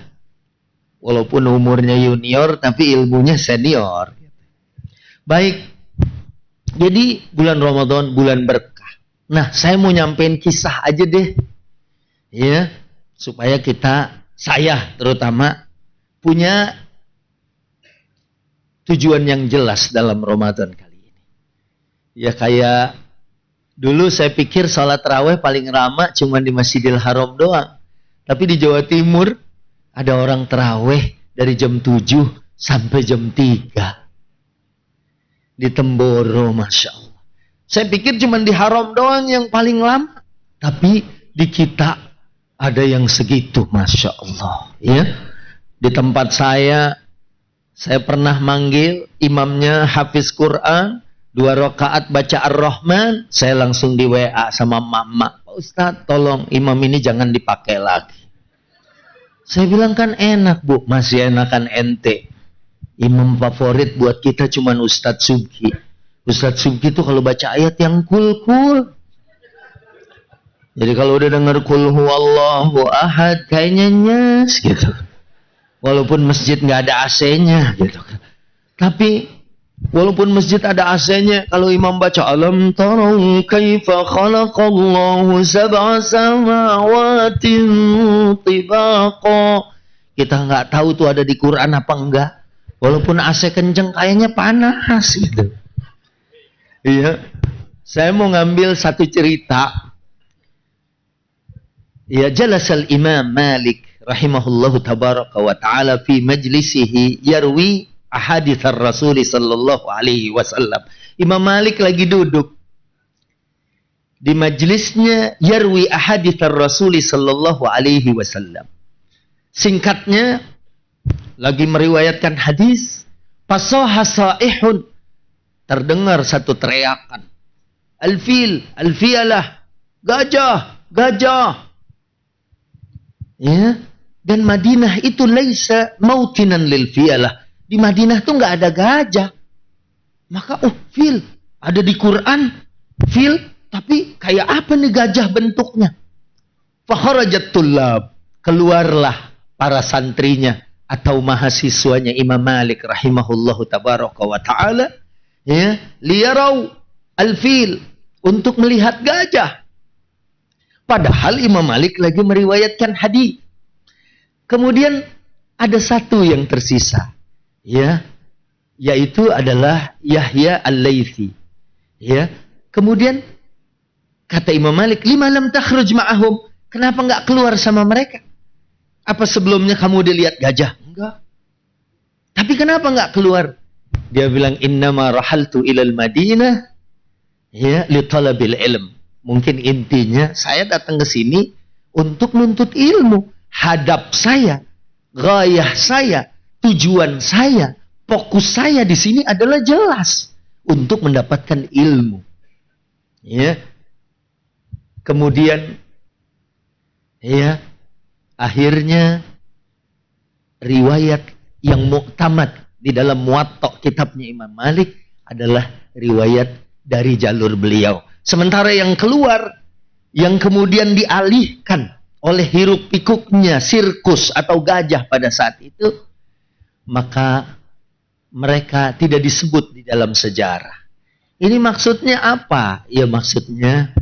Walaupun umurnya junior tapi ilmunya senior. Baik. Jadi bulan Ramadan bulan berkah. Nah saya mau nyampein kisah aja deh. Ya, supaya saya terutama punya tujuan yang jelas dalam Ramadan kali ini. Ya kayak dulu saya pikir sholat tarawih paling lama cuma di Masjidil Haram doang. Tapi di Jawa Timur ada orang tarawih dari jam 7 sampai jam 3. Di Temboro, Masya Allah. Saya pikir cuma di Haram doang yang paling lama. Tapi di kita ada yang segitu, Masya Allah. Ya. Di tempat saya pernah manggil imamnya hafiz Quran, 2 rakaat baca Ar-Rahman, saya langsung di WA sama mama, Pak Ustadz tolong imam ini jangan dipakai lagi. Saya bilang kan enak Bu, masih enakan ente. Imam favorit buat kita cuman Ustadz Subki. Ustadz Subki itu kalau baca ayat yang cool. Jadi kalau udah denger kul huwallahu ahad kayaknya nyes gitu. Walaupun masjid nggak ada AC-nya gitu. Tapi walaupun masjid ada AC-nya, kalau imam baca alam tarau kaifa khalaqallahu sab'a samawatin tibaqa. Kita nggak tahu tuh ada di Quran apa enggak. Walaupun AC kenceng kayaknya panas gitu. Iya. Saya mau ngambil satu cerita. Ya jalasal Imam Malik rahimahullahu tabaraka wa ta'ala fi majlisihi yarwi ahaditsar Rasul sallallahu alaihi wasallam. Imam Malik lagi duduk di majlisnya yarwi ahaditsar Rasul sallallahu alaihi wasallam. Singkatnya lagi meriwayatkan hadis, fasaha saihun, terdengar satu teriakan. Al-fil, al-fialah, gajah. Ya, dan Madinah itu laisa mautinan lil fialah. Di Madinah tuh nggak ada gajah. Maka fil ada di Quran, fil tapi kayak apa nih gajah bentuknya? Fakharajat tullab, keluarlah para santrinya atau mahasiswanya Imam Malik rahimahullahu tabaraka wa ta'ala, ya, liyarau al-fil, untuk melihat gajah. Padahal Imam Malik lagi meriwayatkan hadis. Kemudian ada satu yang tersisa, ya, yaitu adalah Yahya al-Laythi. Ya, kemudian kata Imam Malik, lima lam takhruj ma'ahum, kenapa enggak keluar sama mereka? Apa sebelumnya kamu udah lihat gajah? Enggak. Tapi kenapa enggak keluar? Dia bilang innama rahaltu ilal Madinah ya li talabil ilm. Mungkin intinya saya datang ke sini untuk nuntut ilmu. Hadap saya, ghayah saya, tujuan saya fokus saya di sini adalah jelas untuk mendapatkan ilmu. Ya. Kemudian ya, akhirnya riwayat yang muktamad di dalam Muwatta kitabnya Imam Malik adalah riwayat dari jalur beliau. Sementara yang keluar, yang kemudian dialihkan oleh hiruk pikuknya sirkus atau gajah pada saat itu, maka mereka tidak disebut di dalam sejarah. Ini maksudnya apa? Ya maksudnya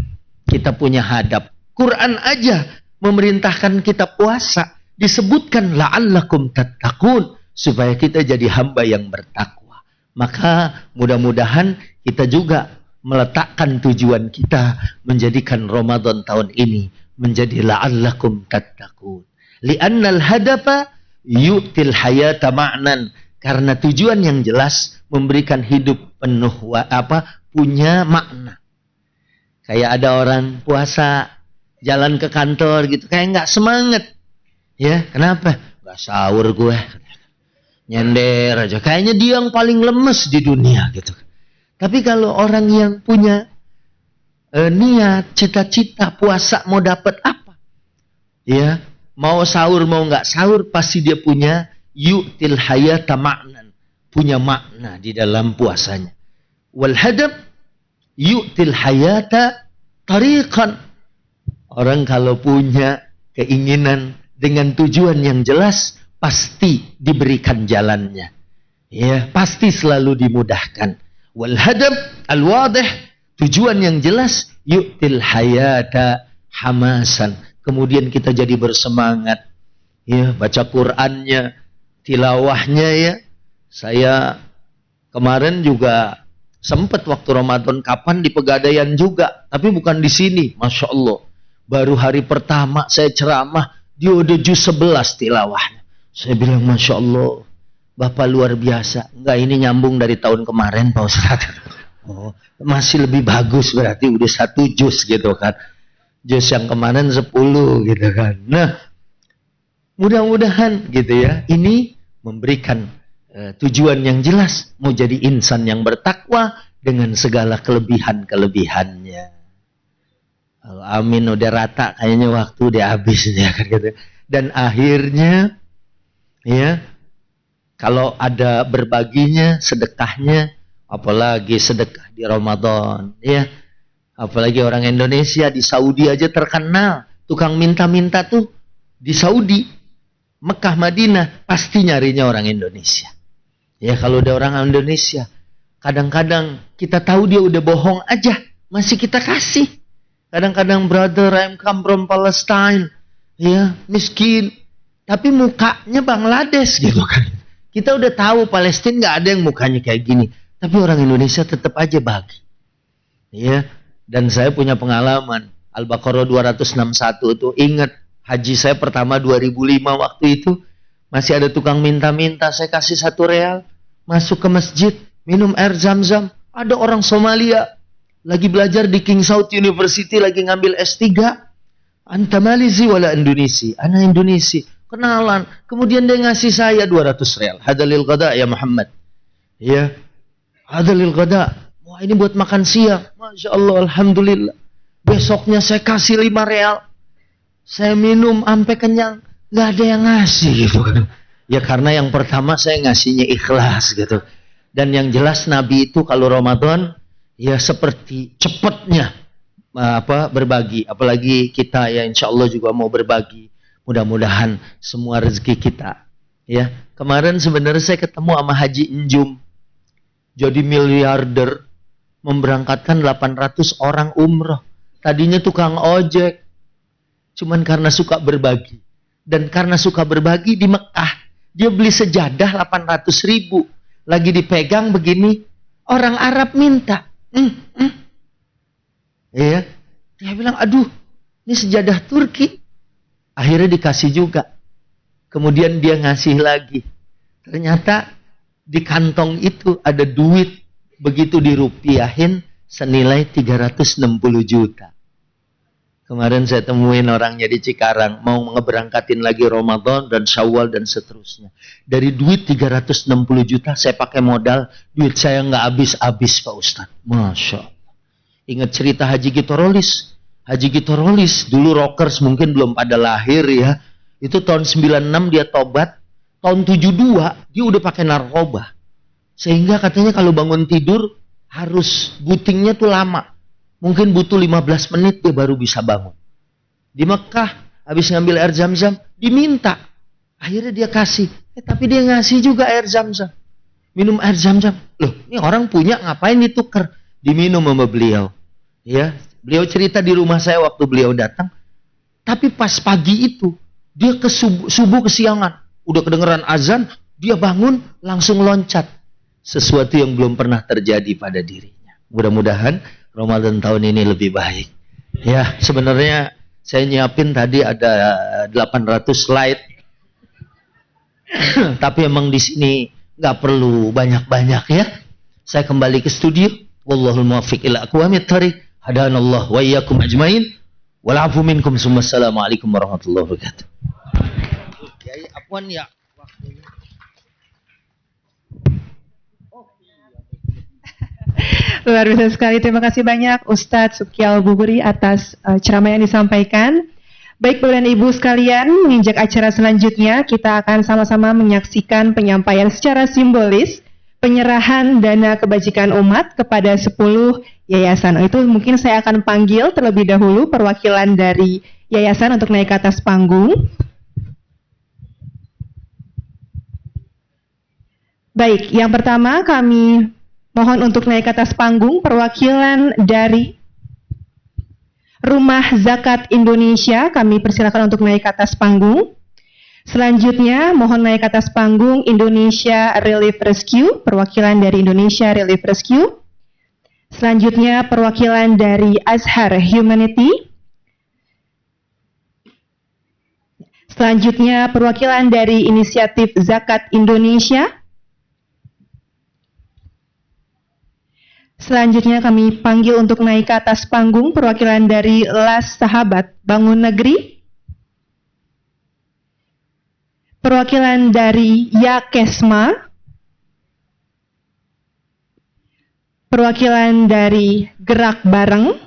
kita punya hadap. Quran aja memerintahkan kita puasa, disebutkan la'allakum tattaqun, supaya kita jadi hamba yang bertakwa. Maka mudah-mudahan kita juga meletakkan tujuan kita menjadikan Ramadan tahun ini menjadi la'allakum tattaqun. Li'annal hadafa yu'til hayata ma'nan. Karena tujuan yang jelas memberikan hidup penuh punya makna. Kayak ada orang puasa jalan ke kantor gitu, kayak nggak semangat. Ya, kenapa? Nggak sahur gue. Nyender aja. Kayaknya dia yang paling lemes di dunia gitu. Tapi kalau orang yang punya niat, cita-cita puasa mau dapat apa? Ya, mau sahur mau nggak sahur pasti dia punya yu'til hayata ma'nan, punya makna di dalam puasanya. Wal hadab yu'til hayata tariqan. Orang kalau punya keinginan dengan tujuan yang jelas pasti diberikan jalannya. Ya, pasti selalu dimudahkan. Wal hadab al-wadih, tujuan yang jelas, yu'til hayata hamasan. Kemudian kita jadi bersemangat. Ya, baca Qur'annya, tilawahnya ya. Saya kemarin juga sempat waktu Ramadan kapan di Pegadaian juga, tapi bukan di sini. Masya Allah, baru hari pertama saya ceramah, dia udah juz 11 tilawahnya. Saya bilang Masya Allah, Bapak luar biasa. Enggak, ini nyambung dari tahun kemarin Pak Ustadz. Oh, masih lebih bagus berarti udah 1 juz gitu kan. Juz yang kemarin 10 gitu kan. Nah, mudah-mudahan gitu ya, ini memberikan tujuan yang jelas, mau jadi insan yang bertakwa dengan segala kelebihan-kelebihannya. Amin, udah rata kayaknya waktu udah habis ya kan gitu. Dan akhirnya ya, kalau ada berbaginya, sedekahnya, apalagi sedekah di Ramadan ya. Apalagi orang Indonesia di Saudi aja terkenal, tukang minta-minta tuh di Saudi, Mekah, Madinah, pasti nyarinya orang Indonesia. Ya, kalau ada orang Indonesia, kadang-kadang kita tahu dia udah bohong aja, masih kita kasih. Kadang-kadang brother, I'm come from Palestine, ya, miskin, tapi mukanya Bangladesh gitu kan. Kita udah tahu Palestina nggak ada yang mukanya kayak gini, tapi orang Indonesia tetap aja bagi. Ya, dan saya punya pengalaman, Al-Baqarah 261 itu, ingat haji saya pertama 2005 waktu itu, masih ada tukang minta-minta, saya kasih 1 real, masuk ke masjid, minum air zam-zam. Ada orang Somalia, lagi belajar di King Saud University, lagi ngambil S3. Anta Malizi wala Indonesia, ana Indonesia. Kenalan, kemudian dia ngasih saya 200 real. Hadalil qada ya Muhammad. Ya, hadalil qada. Wah, ini buat makan siang. Masya Allah, alhamdulillah. Besoknya saya kasih 5 real. Saya minum sampai kenyang, nggak ada yang ngasih gitu kan. Ya karena yang pertama saya ngasihnya ikhlas gitu. Dan yang jelas Nabi itu kalau Ramadan ya seperti cepatnya berbagi. Apalagi kita ya insya Allah juga mau berbagi. Mudah-mudahan semua rezeki kita. Ya, kemarin sebenarnya saya ketemu sama Haji Enjum, jadi miliarder, memberangkatkan 800 orang umroh. Tadinya tukang ojek, cuman karena suka berbagi. Dan karena suka berbagi di Mekah, dia beli sejadah 800.000. Lagi dipegang begini, orang Arab minta. Ya, dia bilang, aduh, ini sejadah Turki. Akhirnya dikasih juga. Kemudian dia ngasih lagi. Ternyata di kantong itu ada duit, begitu dirupiahin senilai 360 juta. Kemarin saya temuin orangnya di Cikarang, mau ngeberangkatin lagi Ramadan dan Syawal dan seterusnya. Dari duit 360 juta saya pakai modal, duit saya nggak habis-habis Pak Ustadz. Masya Allah. Ingat cerita Haji Gitorolis. Haji Gitorolis, dulu rockers mungkin belum pada lahir ya. Itu tahun 96 dia tobat, tahun 72 dia udah pakai narkoba. Sehingga katanya kalau bangun tidur harus butingnya tuh lama. Mungkin butuh 15 menit dia baru bisa bangun. Di Mekah, habis ngambil air Zam-Zam, diminta. Akhirnya dia kasih. Tapi dia ngasih juga air Zam-Zam. Minum air Zam-Zam. Loh, ini orang punya, ngapain ditukar? Diminum sama beliau. Ya, beliau cerita di rumah saya waktu beliau datang. Tapi pas pagi itu, dia ke subuh kesiangan. Udah kedengeran azan, dia bangun, langsung loncat. Sesuatu yang belum pernah terjadi pada dirinya. Mudah-mudahan Ramadan tahun ini lebih baik. Ya, sebenarnya saya nyiapin tadi ada 800 slide. Tapi emang di sini nggak perlu banyak-banyak ya. Saya kembali ke studio. Wallahul muwaffiq ila aqwamit thariq. Hadanallah wa iyyakum ajmain. Wal afu minkum. Assalamualaikum warahmatullahi wabarakatuh. Kiai, afwan ya. Luar biasa sekali. Terima kasih banyak Ustadz Sukyal Buburi atas ceramah yang disampaikan. Baik Bapak dan Ibu sekalian, menginjak acara selanjutnya kita akan sama-sama menyaksikan penyampaian secara simbolis penyerahan dana kebajikan umat kepada 10 yayasan. Itu mungkin saya akan panggil terlebih dahulu perwakilan dari yayasan untuk naik ke atas panggung. Baik, yang pertama kami mohon untuk naik ke atas panggung perwakilan dari Rumah Zakat Indonesia. Kami persilakan untuk naik ke atas panggung. Selanjutnya mohon naik ke atas panggung Indonesia Relief Rescue, perwakilan dari Indonesia Relief Rescue. Selanjutnya perwakilan dari Azhar Humanity. Selanjutnya perwakilan dari Inisiatif Zakat Indonesia. Selanjutnya kami panggil untuk naik ke atas panggung perwakilan dari Las Sahabat Bangun Negeri. Perwakilan dari Yakesma. Perwakilan dari Gerak Bareng.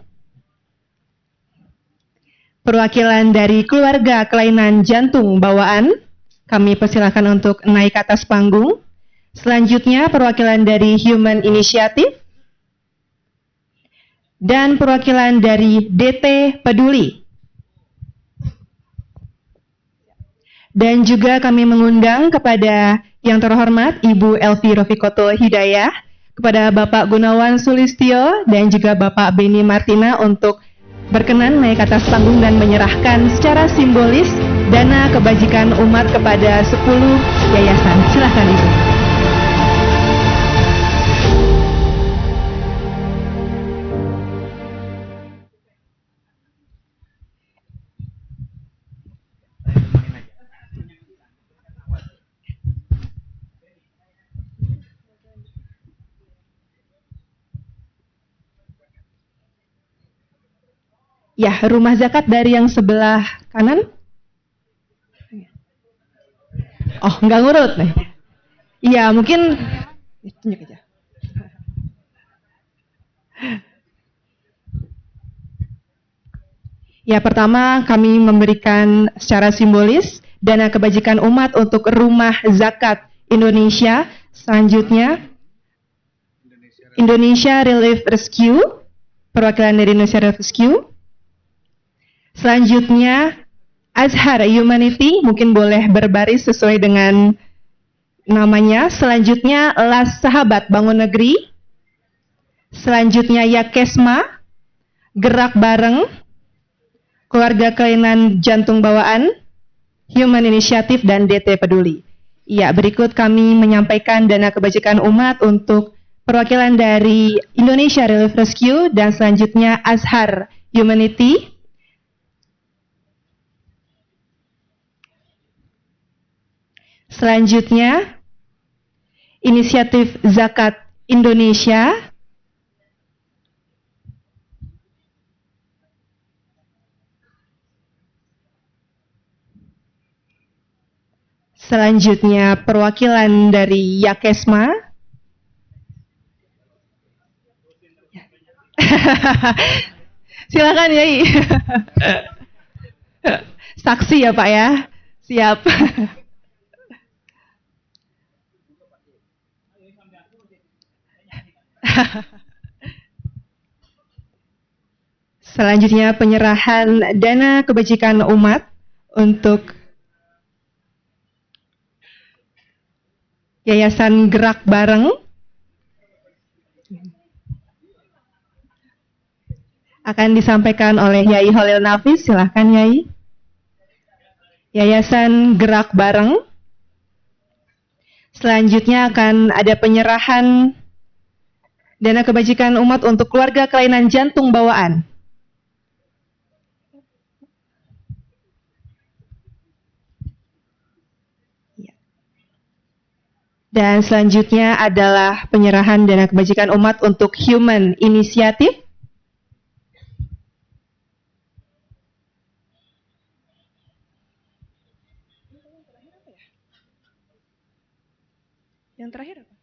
Perwakilan dari Keluarga Kelainan Jantung Bawaan. Kami persilakan untuk naik ke atas panggung. Selanjutnya perwakilan dari Human Initiative. Dan perwakilan dari DT Peduli. Dan juga kami mengundang kepada yang terhormat Ibu Elvi Rofikoto Hidayah, kepada Bapak Gunawan Sulistyo, dan juga Bapak Beni Martina untuk berkenan naik ke atas panggung dan menyerahkan secara simbolis dana kebajikan umat kepada 10 yayasan. Silakan Ibu. Ya, rumah zakat dari yang sebelah kanan. Oh, nggak ngurut nih. Iya, mungkin tunjuk aja. Ya, pertama kami memberikan secara simbolis dana kebajikan umat untuk Rumah Zakat Indonesia. Selanjutnya Indonesia Relief Rescue, perwakilan dari Indonesia Relief Rescue. Selanjutnya Azhar Humanity, mungkin boleh berbaris sesuai dengan namanya. Selanjutnya Las Sahabat Bangun Negeri. Selanjutnya Yakesma, Gerak Bareng, Keluarga Kelainan Jantung Bawaan, Human Initiative, dan DT Peduli. Ya, berikut kami menyampaikan dana kebajikan umat untuk perwakilan dari Indonesia Relief Rescue dan selanjutnya Azhar Humanity. Selanjutnya, Inisiatif Zakat Indonesia. Selanjutnya perwakilan dari Yakesma. Silakan Yai. Saksi ya Pak ya. Siap. Selanjutnya penyerahan dana kebajikan umat untuk Yayasan Gerak Bareng. Akan disampaikan oleh Yai Holil Nafis, silahkan Yai. Yayasan Gerak Bareng. Selanjutnya akan ada penyerahan dana kebajikan umat untuk keluarga kelainan jantung bawaan. Dan selanjutnya adalah penyerahan dana kebajikan umat untuk Human Initiative. Yang terakhir apa?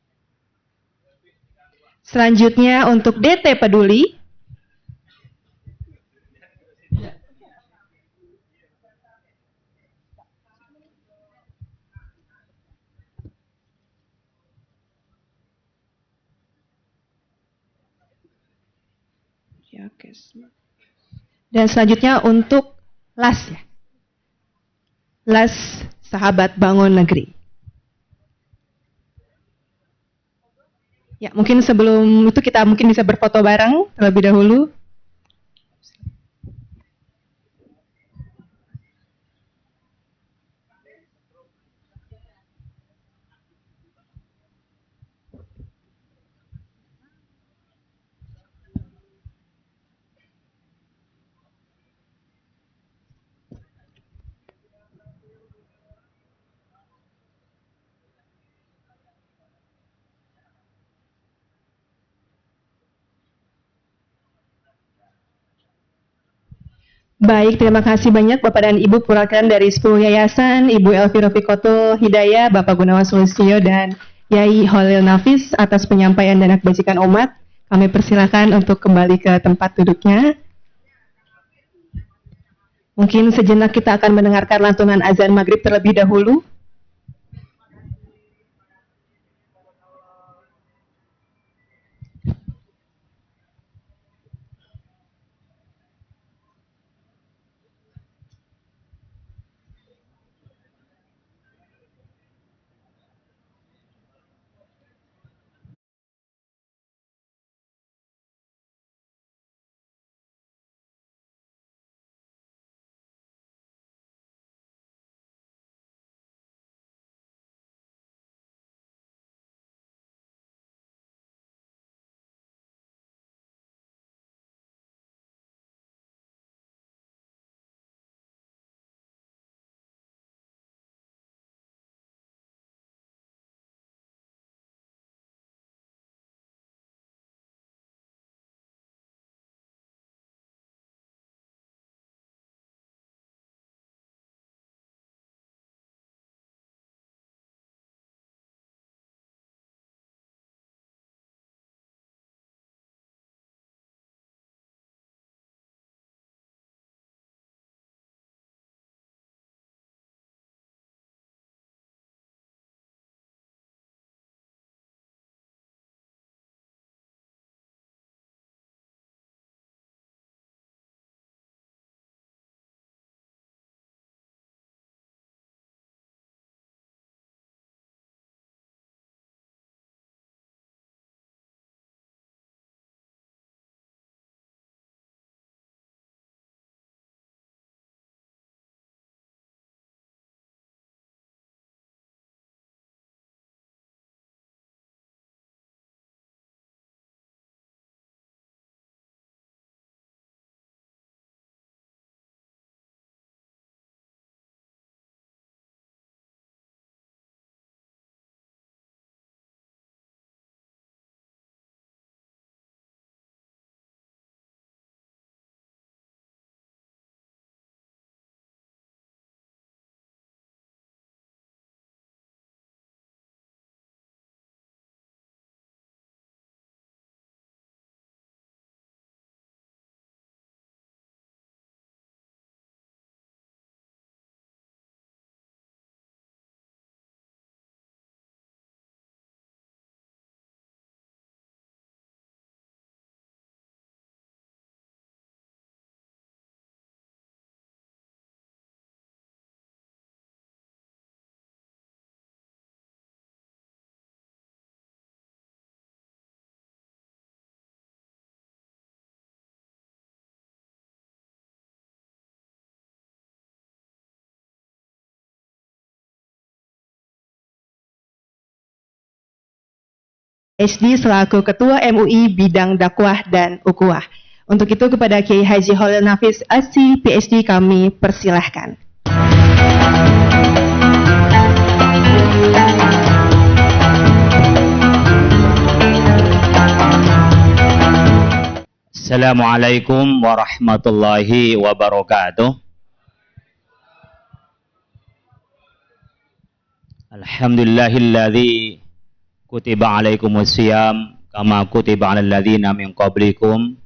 Selanjutnya untuk DT Peduli. Dan selanjutnya untuk LAS ya. LAS Sahabat Bangun Negeri. Ya, mungkin sebelum itu kita mungkin bisa berfoto bareng terlebih dahulu. Baik, terima kasih banyak Bapak dan Ibu perwakilan dari 10 yayasan, Ibu Elvira Fikotul Hidayah, Bapak Gunawan Sulistyo, dan Yai Holil Nafis atas penyampaian dana kebajikan umat. Kami persilakan untuk kembali ke tempat duduknya. Mungkin sejenak kita akan mendengarkan lantunan azan maghrib terlebih dahulu. PhD selaku Ketua MUI Bidang Dakwah dan Ukhuwah. Untuk itu kepada Kiai Haji Khalil Nafis LC PhD kami persilahkan. Assalamualaikum warahmatullahi wabarakatuh. Alhamdulillahilladzi kutiba alaikumus siyam kama kutiba alal ladzina min qablikum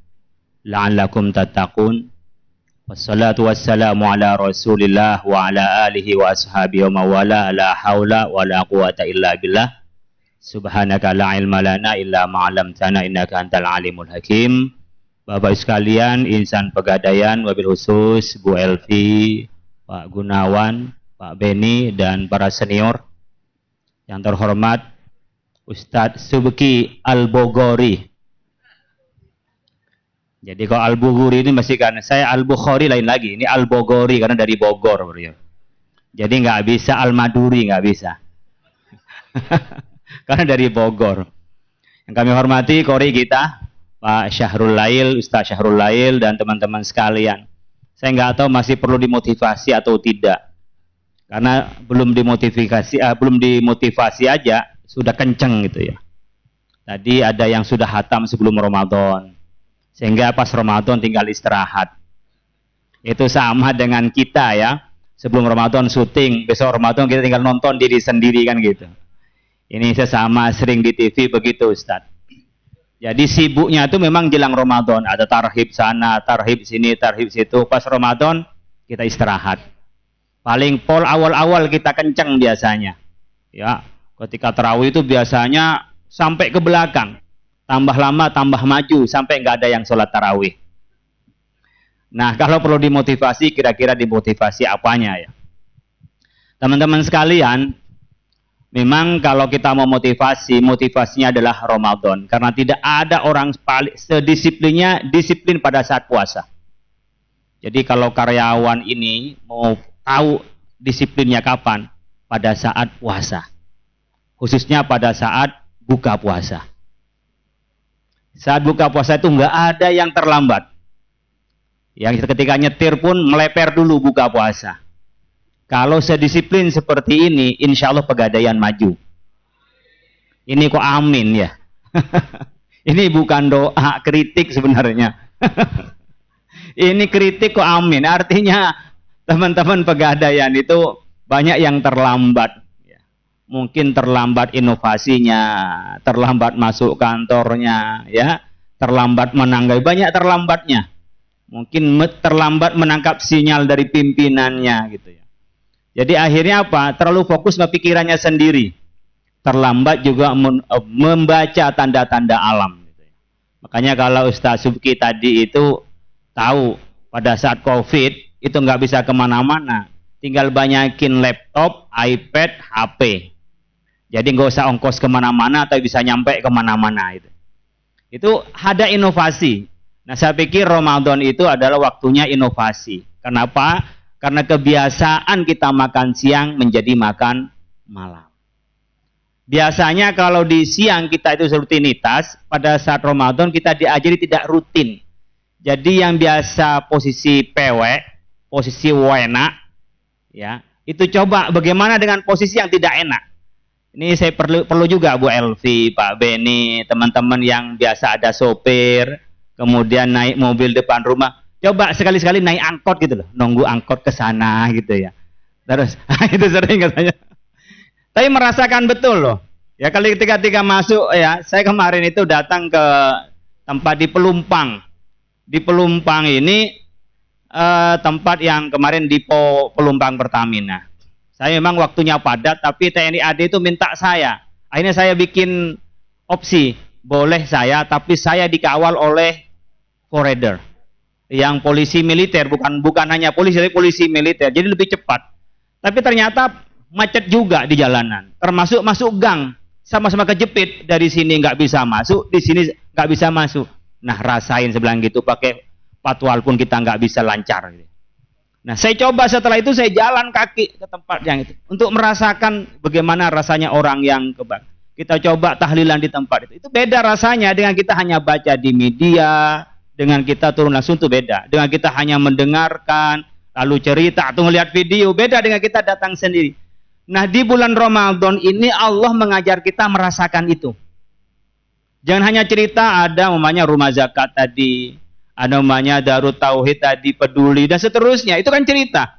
la'allakum tattaqun. Wassalatu wassalamu ala Rasulillah wa ala alihi wa ashabihi wa mawala la haula wa la quwata illa billah. Subhanaka la ilma lana illa ma 'allamtana innaka antal alimul hakim. Bapak sekalian, insan Pegadaian, wabil khusus Bu Elvi, Pak Gunawan, Pak Beni, dan para senior yang terhormat Ustadz Subki Al-Bogori. Jadi kalau Al-Bogori ini masih kan saya Al-Bukhari lain lagi, ini Al-Bogori karena dari Bogor. Jadi nggak bisa Al-Maduri, nggak bisa. Karena dari Bogor. Yang kami hormati kori kita Pak Syahrul Lail, Ustaz Syahrul Lail, dan teman-teman sekalian. Saya nggak tahu masih perlu dimotivasi atau tidak. Karena belum dimotivasi aja, sudah kenceng gitu ya. Tadi ada yang sudah hatam sebelum Ramadan. Sehingga pas Ramadan tinggal istirahat. Itu sama dengan kita ya. Sebelum Ramadan syuting, besok Ramadan kita tinggal nonton diri sendiri kan gitu. Ini sesama sering di TV begitu Ustadz. Jadi sibuknya itu memang jelang Ramadan, ada tarhib sana, tarhib sini, tarhib situ. Pas Ramadan kita istirahat. Paling pol awal-awal kita kenceng biasanya. Ya, ketika tarawih itu biasanya sampai ke belakang. Tambah lama, tambah maju sampai nggak ada yang sholat tarawih. Nah, kalau perlu dimotivasi, kira-kira dimotivasi apanya ya? Teman-teman sekalian, memang kalau kita mau motivasi, motivasinya adalah Ramadan. Karena tidak ada orang disiplin pada saat puasa. Jadi kalau karyawan ini mau tahu disiplinnya kapan? Pada saat puasa. Khususnya pada saat buka puasa. Saat buka puasa itu nggak ada yang terlambat. Yang ketika nyetir pun meleper dulu buka puasa. Kalau sedisiplin seperti ini, insya Allah Pegadaian maju. Ini kok amin ya? Ini bukan doa, kritik sebenarnya. Ini kritik kok amin. Artinya teman-teman Pegadaian itu banyak yang terlambat. Mungkin terlambat inovasinya, terlambat masuk kantornya, ya, terlambat menanggapi, banyak terlambatnya. Mungkin terlambat menangkap sinyal dari pimpinannya, gitu ya. Jadi akhirnya apa? Terlalu fokus ke pikirannya sendiri. Terlambat juga membaca tanda-tanda alam. Makanya kalau Ustaz Subki tadi itu tahu pada saat COVID itu nggak bisa kemana-mana. Tinggal banyakin laptop, iPad, HP. Jadi nggak usah ongkos kemana-mana atau bisa nyampe kemana-mana. Itu ada inovasi. Nah saya pikir Ramadan itu adalah waktunya inovasi. Kenapa? Karena kebiasaan kita makan siang menjadi makan malam. Biasanya kalau di siang kita itu rutinitas, pada saat Ramadan kita diajari tidak rutin. Jadi yang biasa posisi pewek, posisi wena, ya, itu coba bagaimana dengan posisi yang tidak enak. Ini saya perlu juga Bu Elvi, Pak Beni, teman-teman yang biasa ada sopir, kemudian naik mobil depan rumah. Coba sekali-sekali naik angkot gitu loh, nunggu angkot ke sana gitu ya. Terus itu sering katanya. Tapi merasakan betul loh. Ya kali ketika masuk ya, saya kemarin itu datang ke tempat di Pelumpang. Di Pelumpang ini tempat yang kemarin Depo Pelumpang Pertamina. Saya memang waktunya padat, tapi TNI AD itu minta saya. Akhirnya saya bikin opsi, boleh saya, tapi saya dikawal oleh forwarder. Yang polisi militer, bukan hanya polisi, tapi polisi militer. Jadi lebih cepat. Tapi ternyata macet juga di jalanan. Termasuk masuk gang. Sama-sama kejepit. Dari sini nggak bisa masuk, di sini nggak bisa masuk. Nah rasain sebelah gitu, pakai patwal pun kita nggak bisa lancar. Nah saya coba setelah itu saya jalan kaki ke tempat yang itu. Untuk merasakan bagaimana rasanya orang yang kebak. kita coba tahlilan di tempat itu. Itu beda rasanya dengan kita hanya baca di media, dengan kita turun langsung itu beda. Dengan kita hanya mendengarkan, lalu cerita atau melihat video, beda dengan kita datang sendiri. Nah, di bulan Ramadan ini Allah mengajar kita merasakan itu. Jangan hanya cerita, ada namanya rumah zakat tadi, ada namanya Darut Tauhid tadi, peduli dan seterusnya. Itu kan cerita.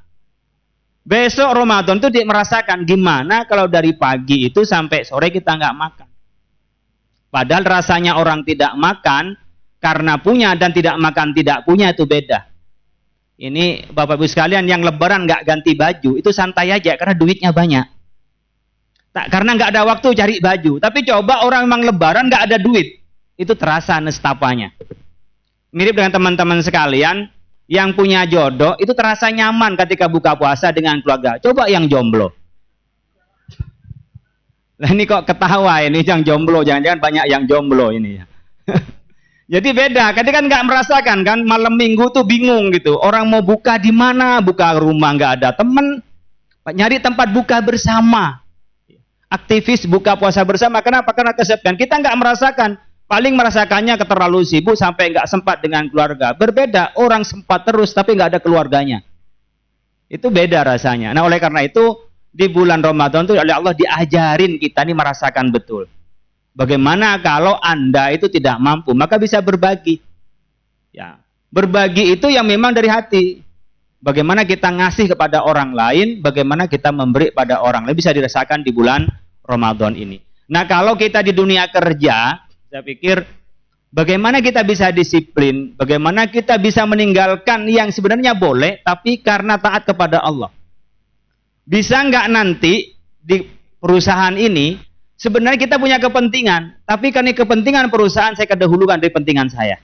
Besok Ramadan itu dia merasakan gimana kalau dari pagi itu sampai sore kita nggak makan. Padahal rasanya orang tidak makan karena punya dan tidak makan tidak punya itu beda. Ini Bapak Ibu sekalian yang lebaran nggak ganti baju itu santai aja karena duitnya banyak. Karena nggak ada waktu cari baju. Tapi coba orang memang lebaran nggak ada duit, itu terasa nestapanya. Mirip dengan teman-teman sekalian. Yang punya jodoh itu terasa nyaman ketika buka puasa dengan keluarga. Coba yang jomblo. Nah ini kok ketawa ini yang jomblo. Jangan-jangan banyak yang jomblo ini ya. Jadi beda. Ketika kan nggak merasakan kan malam minggu tuh bingung gitu. Orang mau buka di mana? Buka rumah nggak ada temen. Nyari tempat buka bersama. Aktivis buka puasa bersama. Kenapa? Karena kesepian. Kita nggak merasakan. Paling merasakannya terlalu sibuk sampai nggak sempat dengan keluarga. Berbeda, orang sempat terus tapi nggak ada keluarganya. Itu beda rasanya. Nah oleh karena itu di bulan Ramadan itu oleh Allah diajarin kita ini merasakan betul. Bagaimana kalau Anda itu tidak mampu, maka bisa berbagi. Ya, berbagi itu yang memang dari hati. Bagaimana kita ngasih kepada orang lain, bagaimana kita memberi pada orang lain bisa dirasakan di bulan Ramadan ini. Nah kalau kita di dunia kerja, saya pikir bagaimana kita bisa disiplin, bagaimana kita bisa meninggalkan yang sebenarnya boleh, tapi karena taat kepada Allah. Bisa nggak nanti di perusahaan ini, sebenarnya kita punya kepentingan, tapi karena kepentingan perusahaan saya kedahulukan dari kepentingan saya.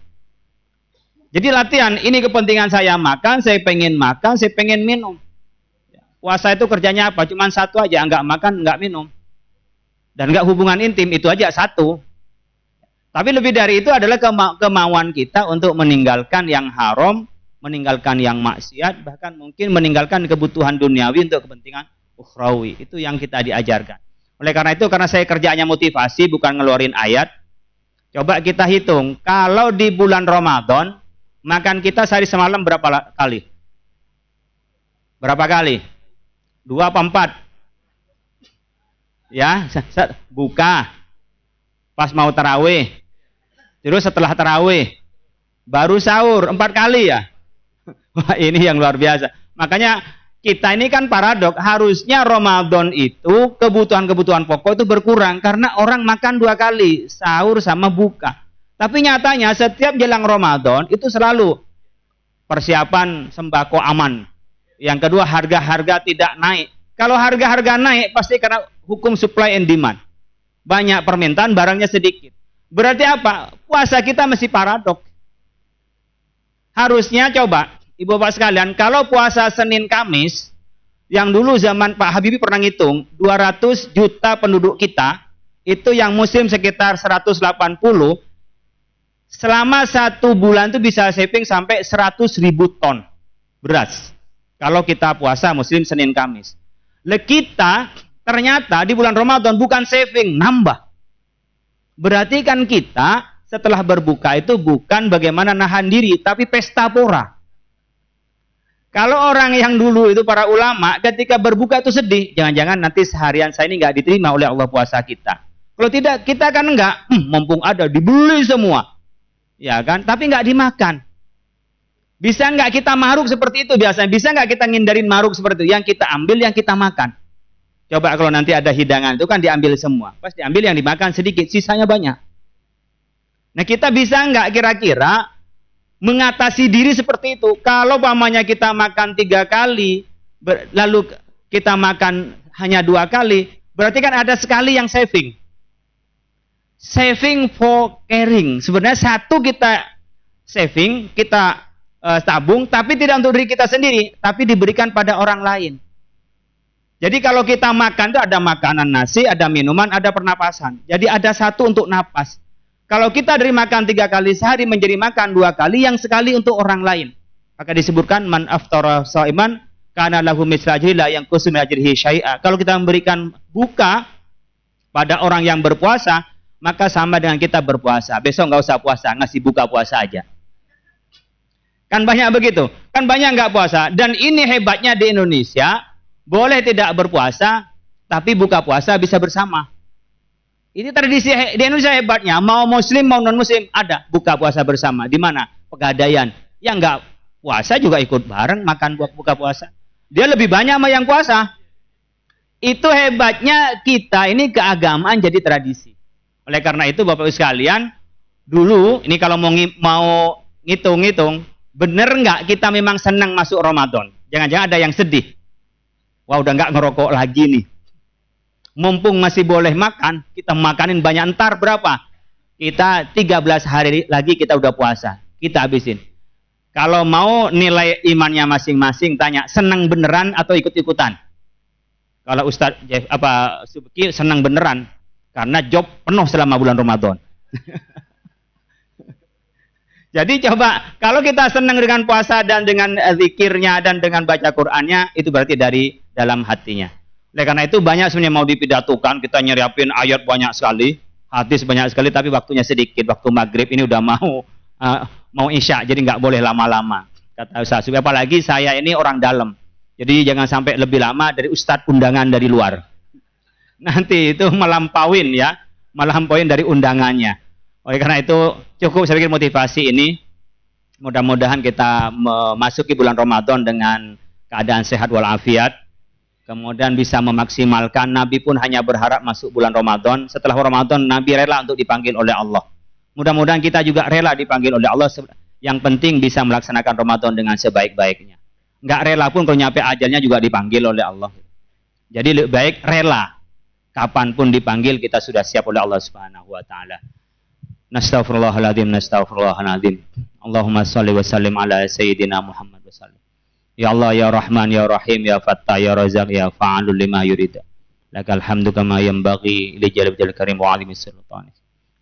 Jadi latihan, ini kepentingan saya makan, saya pengen minum. Puasa itu kerjanya apa? Cuman satu aja, nggak makan, nggak minum. Dan nggak hubungan intim, itu aja satu. Tapi lebih dari itu adalah kemauan kita untuk meninggalkan yang haram, meninggalkan yang maksiat, bahkan mungkin meninggalkan kebutuhan duniawi untuk kepentingan ukhrawi. Itu yang kita diajarkan. Oleh karena itu, karena saya kerjanya motivasi, bukan ngeluarin ayat, coba kita hitung, kalau di bulan Ramadan, makan kita sehari semalam berapa kali? Berapa kali? 2 apa 4? Ya, buka, pas mau tarawih, terus setelah tarawih, baru sahur 4 kali ya. Wah ini yang luar biasa. Makanya kita ini kan paradok. Harusnya Ramadan itu kebutuhan-kebutuhan pokok itu berkurang. Karena orang makan 2 kali. Sahur sama buka. Tapi nyatanya setiap jelang Ramadan itu selalu persiapan sembako aman. Yang kedua harga-harga tidak naik. Kalau harga-harga naik pasti karena hukum supply and demand. Banyak permintaan, barangnya sedikit. Berarti apa? Puasa kita mesti paradok. Harusnya coba, Ibu Bapak sekalian, kalau puasa Senin Kamis, yang dulu zaman Pak Habibie pernah ngitung, 200 juta penduduk kita, itu yang muslim sekitar 180, selama 1 bulan itu bisa saving sampai 100.000 ton beras. Kalau kita puasa muslim Senin Kamis. Kita ternyata di bulan Ramadan bukan saving, nambah. Berarti kan kita setelah berbuka itu bukan bagaimana nahan diri, tapi pesta pora. Kalau orang yang dulu itu para ulama ketika berbuka itu sedih, jangan-jangan nanti seharian saya ini nggak diterima oleh Allah puasa kita. Kalau tidak, kita kan enggak, mumpung ada, dibeli semua. Ya kan, tapi nggak dimakan. Bisa nggak kita maruk seperti itu biasanya? Bisa nggak kita ngindarin maruk seperti itu? Yang kita ambil, yang kita makan. Coba kalau nanti ada hidangan itu kan diambil semua. Pas diambil yang dimakan sedikit, sisanya banyak. Nah kita bisa nggak kira-kira mengatasi diri seperti itu? Kalau pamannya kita makan 3 kali, lalu kita makan hanya 2 kali, berarti kan ada sekali yang saving. Saving for caring. Sebenarnya 1 kita saving, kita tabung, tapi tidak untuk diri kita sendiri, tapi diberikan pada orang lain. Jadi kalau kita makan itu ada makanan nasi, ada minuman, ada pernapasan. Jadi ada 1 untuk napas. Kalau kita dari makan 3 kali sehari menjadi makan 2 kali, yang sekali untuk orang lain. Maka disebutkan man aftara shaiman kana lahu mithlu ajri la yanqusu min ajrihi syai'a. Kalau kita memberikan buka pada orang yang berpuasa, maka sama dengan kita berpuasa. Besok nggak usah puasa, ngasih buka puasa aja. Kan banyak begitu. Kan banyak nggak puasa. Dan ini hebatnya di Indonesia, boleh tidak berpuasa, tapi buka puasa bisa bersama. Ini tradisi di Indonesia hebatnya. Mau muslim, mau non-muslim, ada buka puasa bersama. Di mana? Pegadaian. Yang nggak puasa juga ikut bareng makan buka puasa. Dia lebih banyak sama yang puasa. Itu hebatnya kita ini keagamaan jadi tradisi. Oleh karena itu Bapak Ibu sekalian, dulu ini kalau mau ngitung-ngitung, bener nggak kita memang senang masuk Ramadan? Jangan-jangan ada yang sedih. Wah, udah nggak ngerokok lagi nih. Mumpung masih boleh makan, kita makanin banyak. Entar berapa? Kita 13 hari lagi kita udah puasa. Kita habisin. Kalau mau nilai imannya masing-masing, tanya, senang beneran atau ikut-ikutan? Kalau Ustadz Subki senang beneran. Karena job penuh selama bulan Ramadan. Jadi coba, kalau kita senang dengan puasa dan dengan zikirnya dan dengan baca Qur'annya, itu berarti dari dalam hatinya. Oleh karena itu banyak sebenarnya mau dipidatukan, kita nyeriapin ayat banyak sekali, hadis banyak sekali, tapi waktunya sedikit. Waktu maghrib ini udah mau isya, jadi nggak boleh lama-lama. Kata Ustaz, apalagi saya ini orang dalam, jadi jangan sampai lebih lama dari Ustadz undangan dari luar. Nanti itu melampauin ya, melampauin dari undangannya. Oleh karena itu cukup saya pikir motivasi ini. Mudah-mudahan kita memasuki bulan Ramadan dengan keadaan sehat walafiat. Kemudian bisa memaksimalkan. Nabi pun hanya berharap masuk bulan Ramadan. Setelah Ramadan Nabi rela untuk dipanggil oleh Allah. Mudah-mudahan kita juga rela dipanggil oleh Allah. Yang penting bisa melaksanakan Ramadan dengan sebaik-baiknya. Nggak rela pun kalau nyampe ajalnya juga dipanggil oleh Allah. Jadi lebih baik rela. Kapanpun dipanggil kita sudah siap oleh Allah Subhanahu wa taala. Nastaghfirullahaladzim, nastaghfirullahaladzim. Allahumma shalli wa sallim ala sayyidina Muhammad wa sallim. Ya Allah, ya Rahman, ya Rahim, ya Fattah, ya Razak, ya Fa'alul lima yurida. Lakal hamdu kama yanbaghi li jalal karim wa alimis sultani.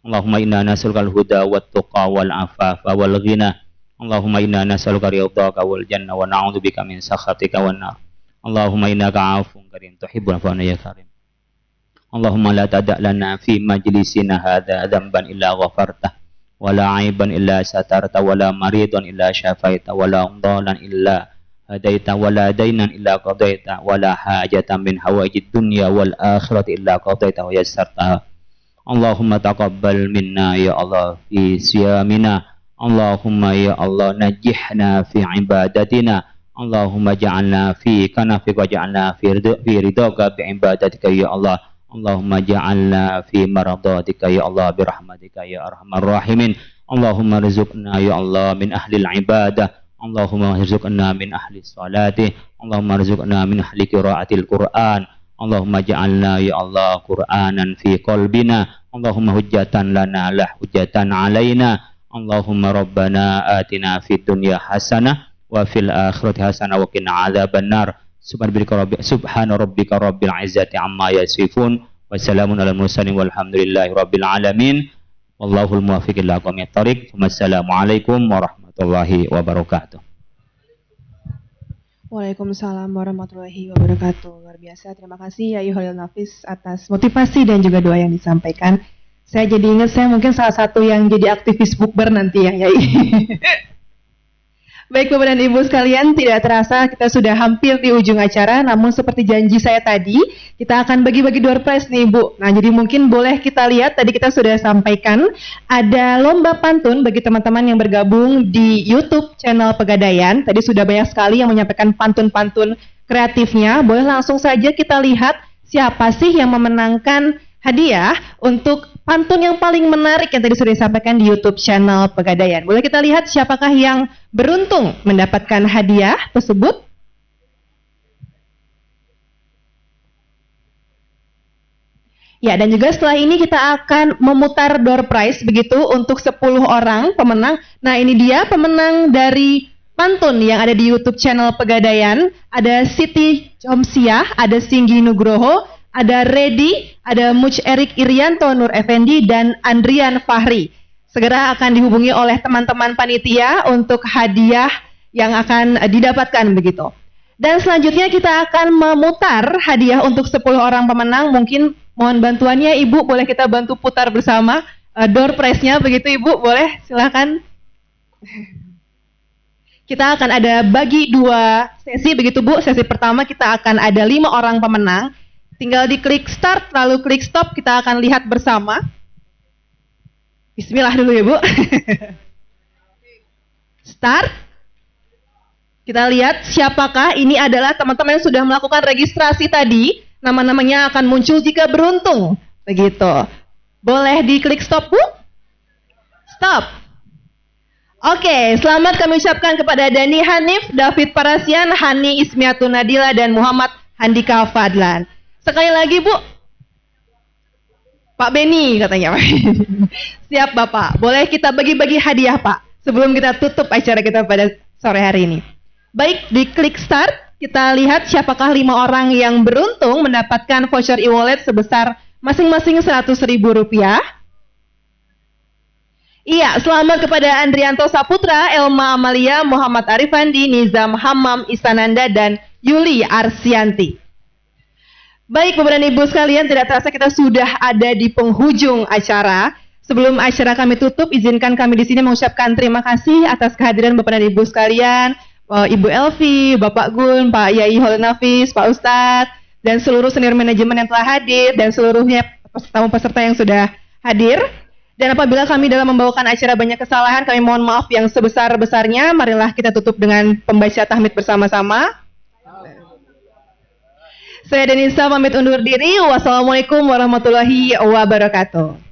Allahumma inna nas'alukal huda wat tuqa wal afafa wal ghina. Allahumma inna nas'aluka ridhaka wal janna wa na'udzubika min sakhatika wan nar. Allahumma innaka 'afuwun karim tuhibbul 'afwa ya karim. Allahumma la tada' lana fi majlisina hadza dhanban illa ghafartah wa la 'aiban illa satarta wa la maridan illa syafaita wa la dhalan illa hadaita wa la dainan illa qadaita wa la hajatan min hawaijid dunya wal akhirati illa qadaita wa yassartaha. Allahumma taqabbal minna ya Allah fi siyamina. Allahumma ya Allah najihna fi ibadatina. Allahumma ja'alna fi kanafik wa ja'alna fi ridhaka bi ibadatika ya Allah. Allahumma ja'alna fi maradatika ya Allah bi rahmatika ya arhamar rahimin. Allahumma rizqna ya Allah min ahlil ibadah. Allahumma rizqna min ahli salati. Allahumma rizqna min ahli qiraatil Qur'an. Allahumma ja'alna ya Allah Qur'anan fi qalbina. Allahumma hujjatan lana la hujjatan alaina. Allahumma rabbana atina fid dunya hasanah wa fil akhirati hasanah wa qina adzaban nar. Subhana rabbika rabbil izzati amma yasifun wa salamun alal mursalin walhamdulillahi rabbil alamin. Wallahul muwaffiq ila aqwamit thoriq. Wassalamualaikum warahmatullahi wabarakatuh. Waalaikumsalam warahmatullahi wabarakatuh. Luar biasa. Terima kasih Yai Khalil Nafis atas motivasi dan juga doa yang disampaikan. Saya jadi ingat saya mungkin salah satu yang jadi aktivis bukber nanti ya Yai. Baik Bapak dan Ibu sekalian, tidak terasa kita sudah hampir di ujung acara, namun seperti janji saya tadi, kita akan bagi-bagi door prize nih Bu. Nah jadi mungkin boleh kita lihat, tadi kita sudah sampaikan, ada lomba pantun bagi teman-teman yang bergabung di YouTube channel Pegadaian. Tadi sudah banyak sekali yang menyampaikan pantun-pantun kreatifnya, boleh langsung saja kita lihat siapa sih yang memenangkan hadiah untuk pantun yang paling menarik yang tadi sudah disampaikan di YouTube channel Pegadaian. Boleh kita lihat siapakah yang beruntung mendapatkan hadiah tersebut? Ya, dan juga setelah ini kita akan memutar door prize begitu untuk 10 orang pemenang. Nah, ini dia pemenang dari pantun yang ada di YouTube channel Pegadaian. Ada Siti Jomsiah, ada Singgi Nugroho, ada Redi, ada Muj Erik Irianto Nur Effendi, dan Andrian Fahri. Segera akan dihubungi oleh teman-teman panitia untuk hadiah yang akan didapatkan begitu. Dan selanjutnya kita akan memutar hadiah untuk 10 orang pemenang. Mungkin Mohon bantuannya Ibu, boleh kita bantu putar bersama door prize-nya begitu Ibu, boleh silakan. Kita akan ada bagi 2 sesi begitu Bu. Sesi pertama kita akan ada 5 orang pemenang. Tinggal diklik start lalu klik stop, kita akan lihat bersama. Bismillah dulu ya Bu. Start. Kita lihat siapakah. Ini adalah teman-teman yang sudah melakukan registrasi tadi. Nama-namanya akan muncul jika beruntung. Begitu. Boleh diklik stop Bu? Stop. Oke, selamat kami ucapkan kepada Dani Hanif, David Parasian, Hani Ismiatun Nadila, dan Muhammad Handika Fadlan. Sekali lagi Bu. Pak Beni katanya. Siap Bapak. Boleh kita bagi-bagi hadiah Pak. Sebelum kita tutup acara kita pada sore hari ini. Baik, diklik start. Kita lihat siapakah 5 orang yang beruntung mendapatkan voucher e-wallet sebesar masing-masing Rp100.000. Iya, selamat kepada Andrianto Saputra, Elma Amalia, Muhammad Arifandi, Nizam Hammam Isananda, dan Yuli Arsianti. Baik, Bapak dan Ibu sekalian, tidak terasa kita sudah ada di penghujung acara. Sebelum acara kami tutup, izinkan kami di sini mengucapkan terima kasih atas kehadiran Bapak dan Ibu sekalian, Ibu Elvi, Bapak Gun, Pak Yai Khalil Nafis, Pak Ustadz, dan seluruh senior manajemen yang telah hadir, dan seluruhnya tamu peserta yang sudah hadir. Dan apabila kami dalam membawakan acara banyak kesalahan, kami mohon maaf yang sebesar-besarnya. Marilah kita tutup dengan pembaca tahmid bersama-sama. Saya Denisa pamit undur diri. Wassalamualaikum warahmatullahi wabarakatuh.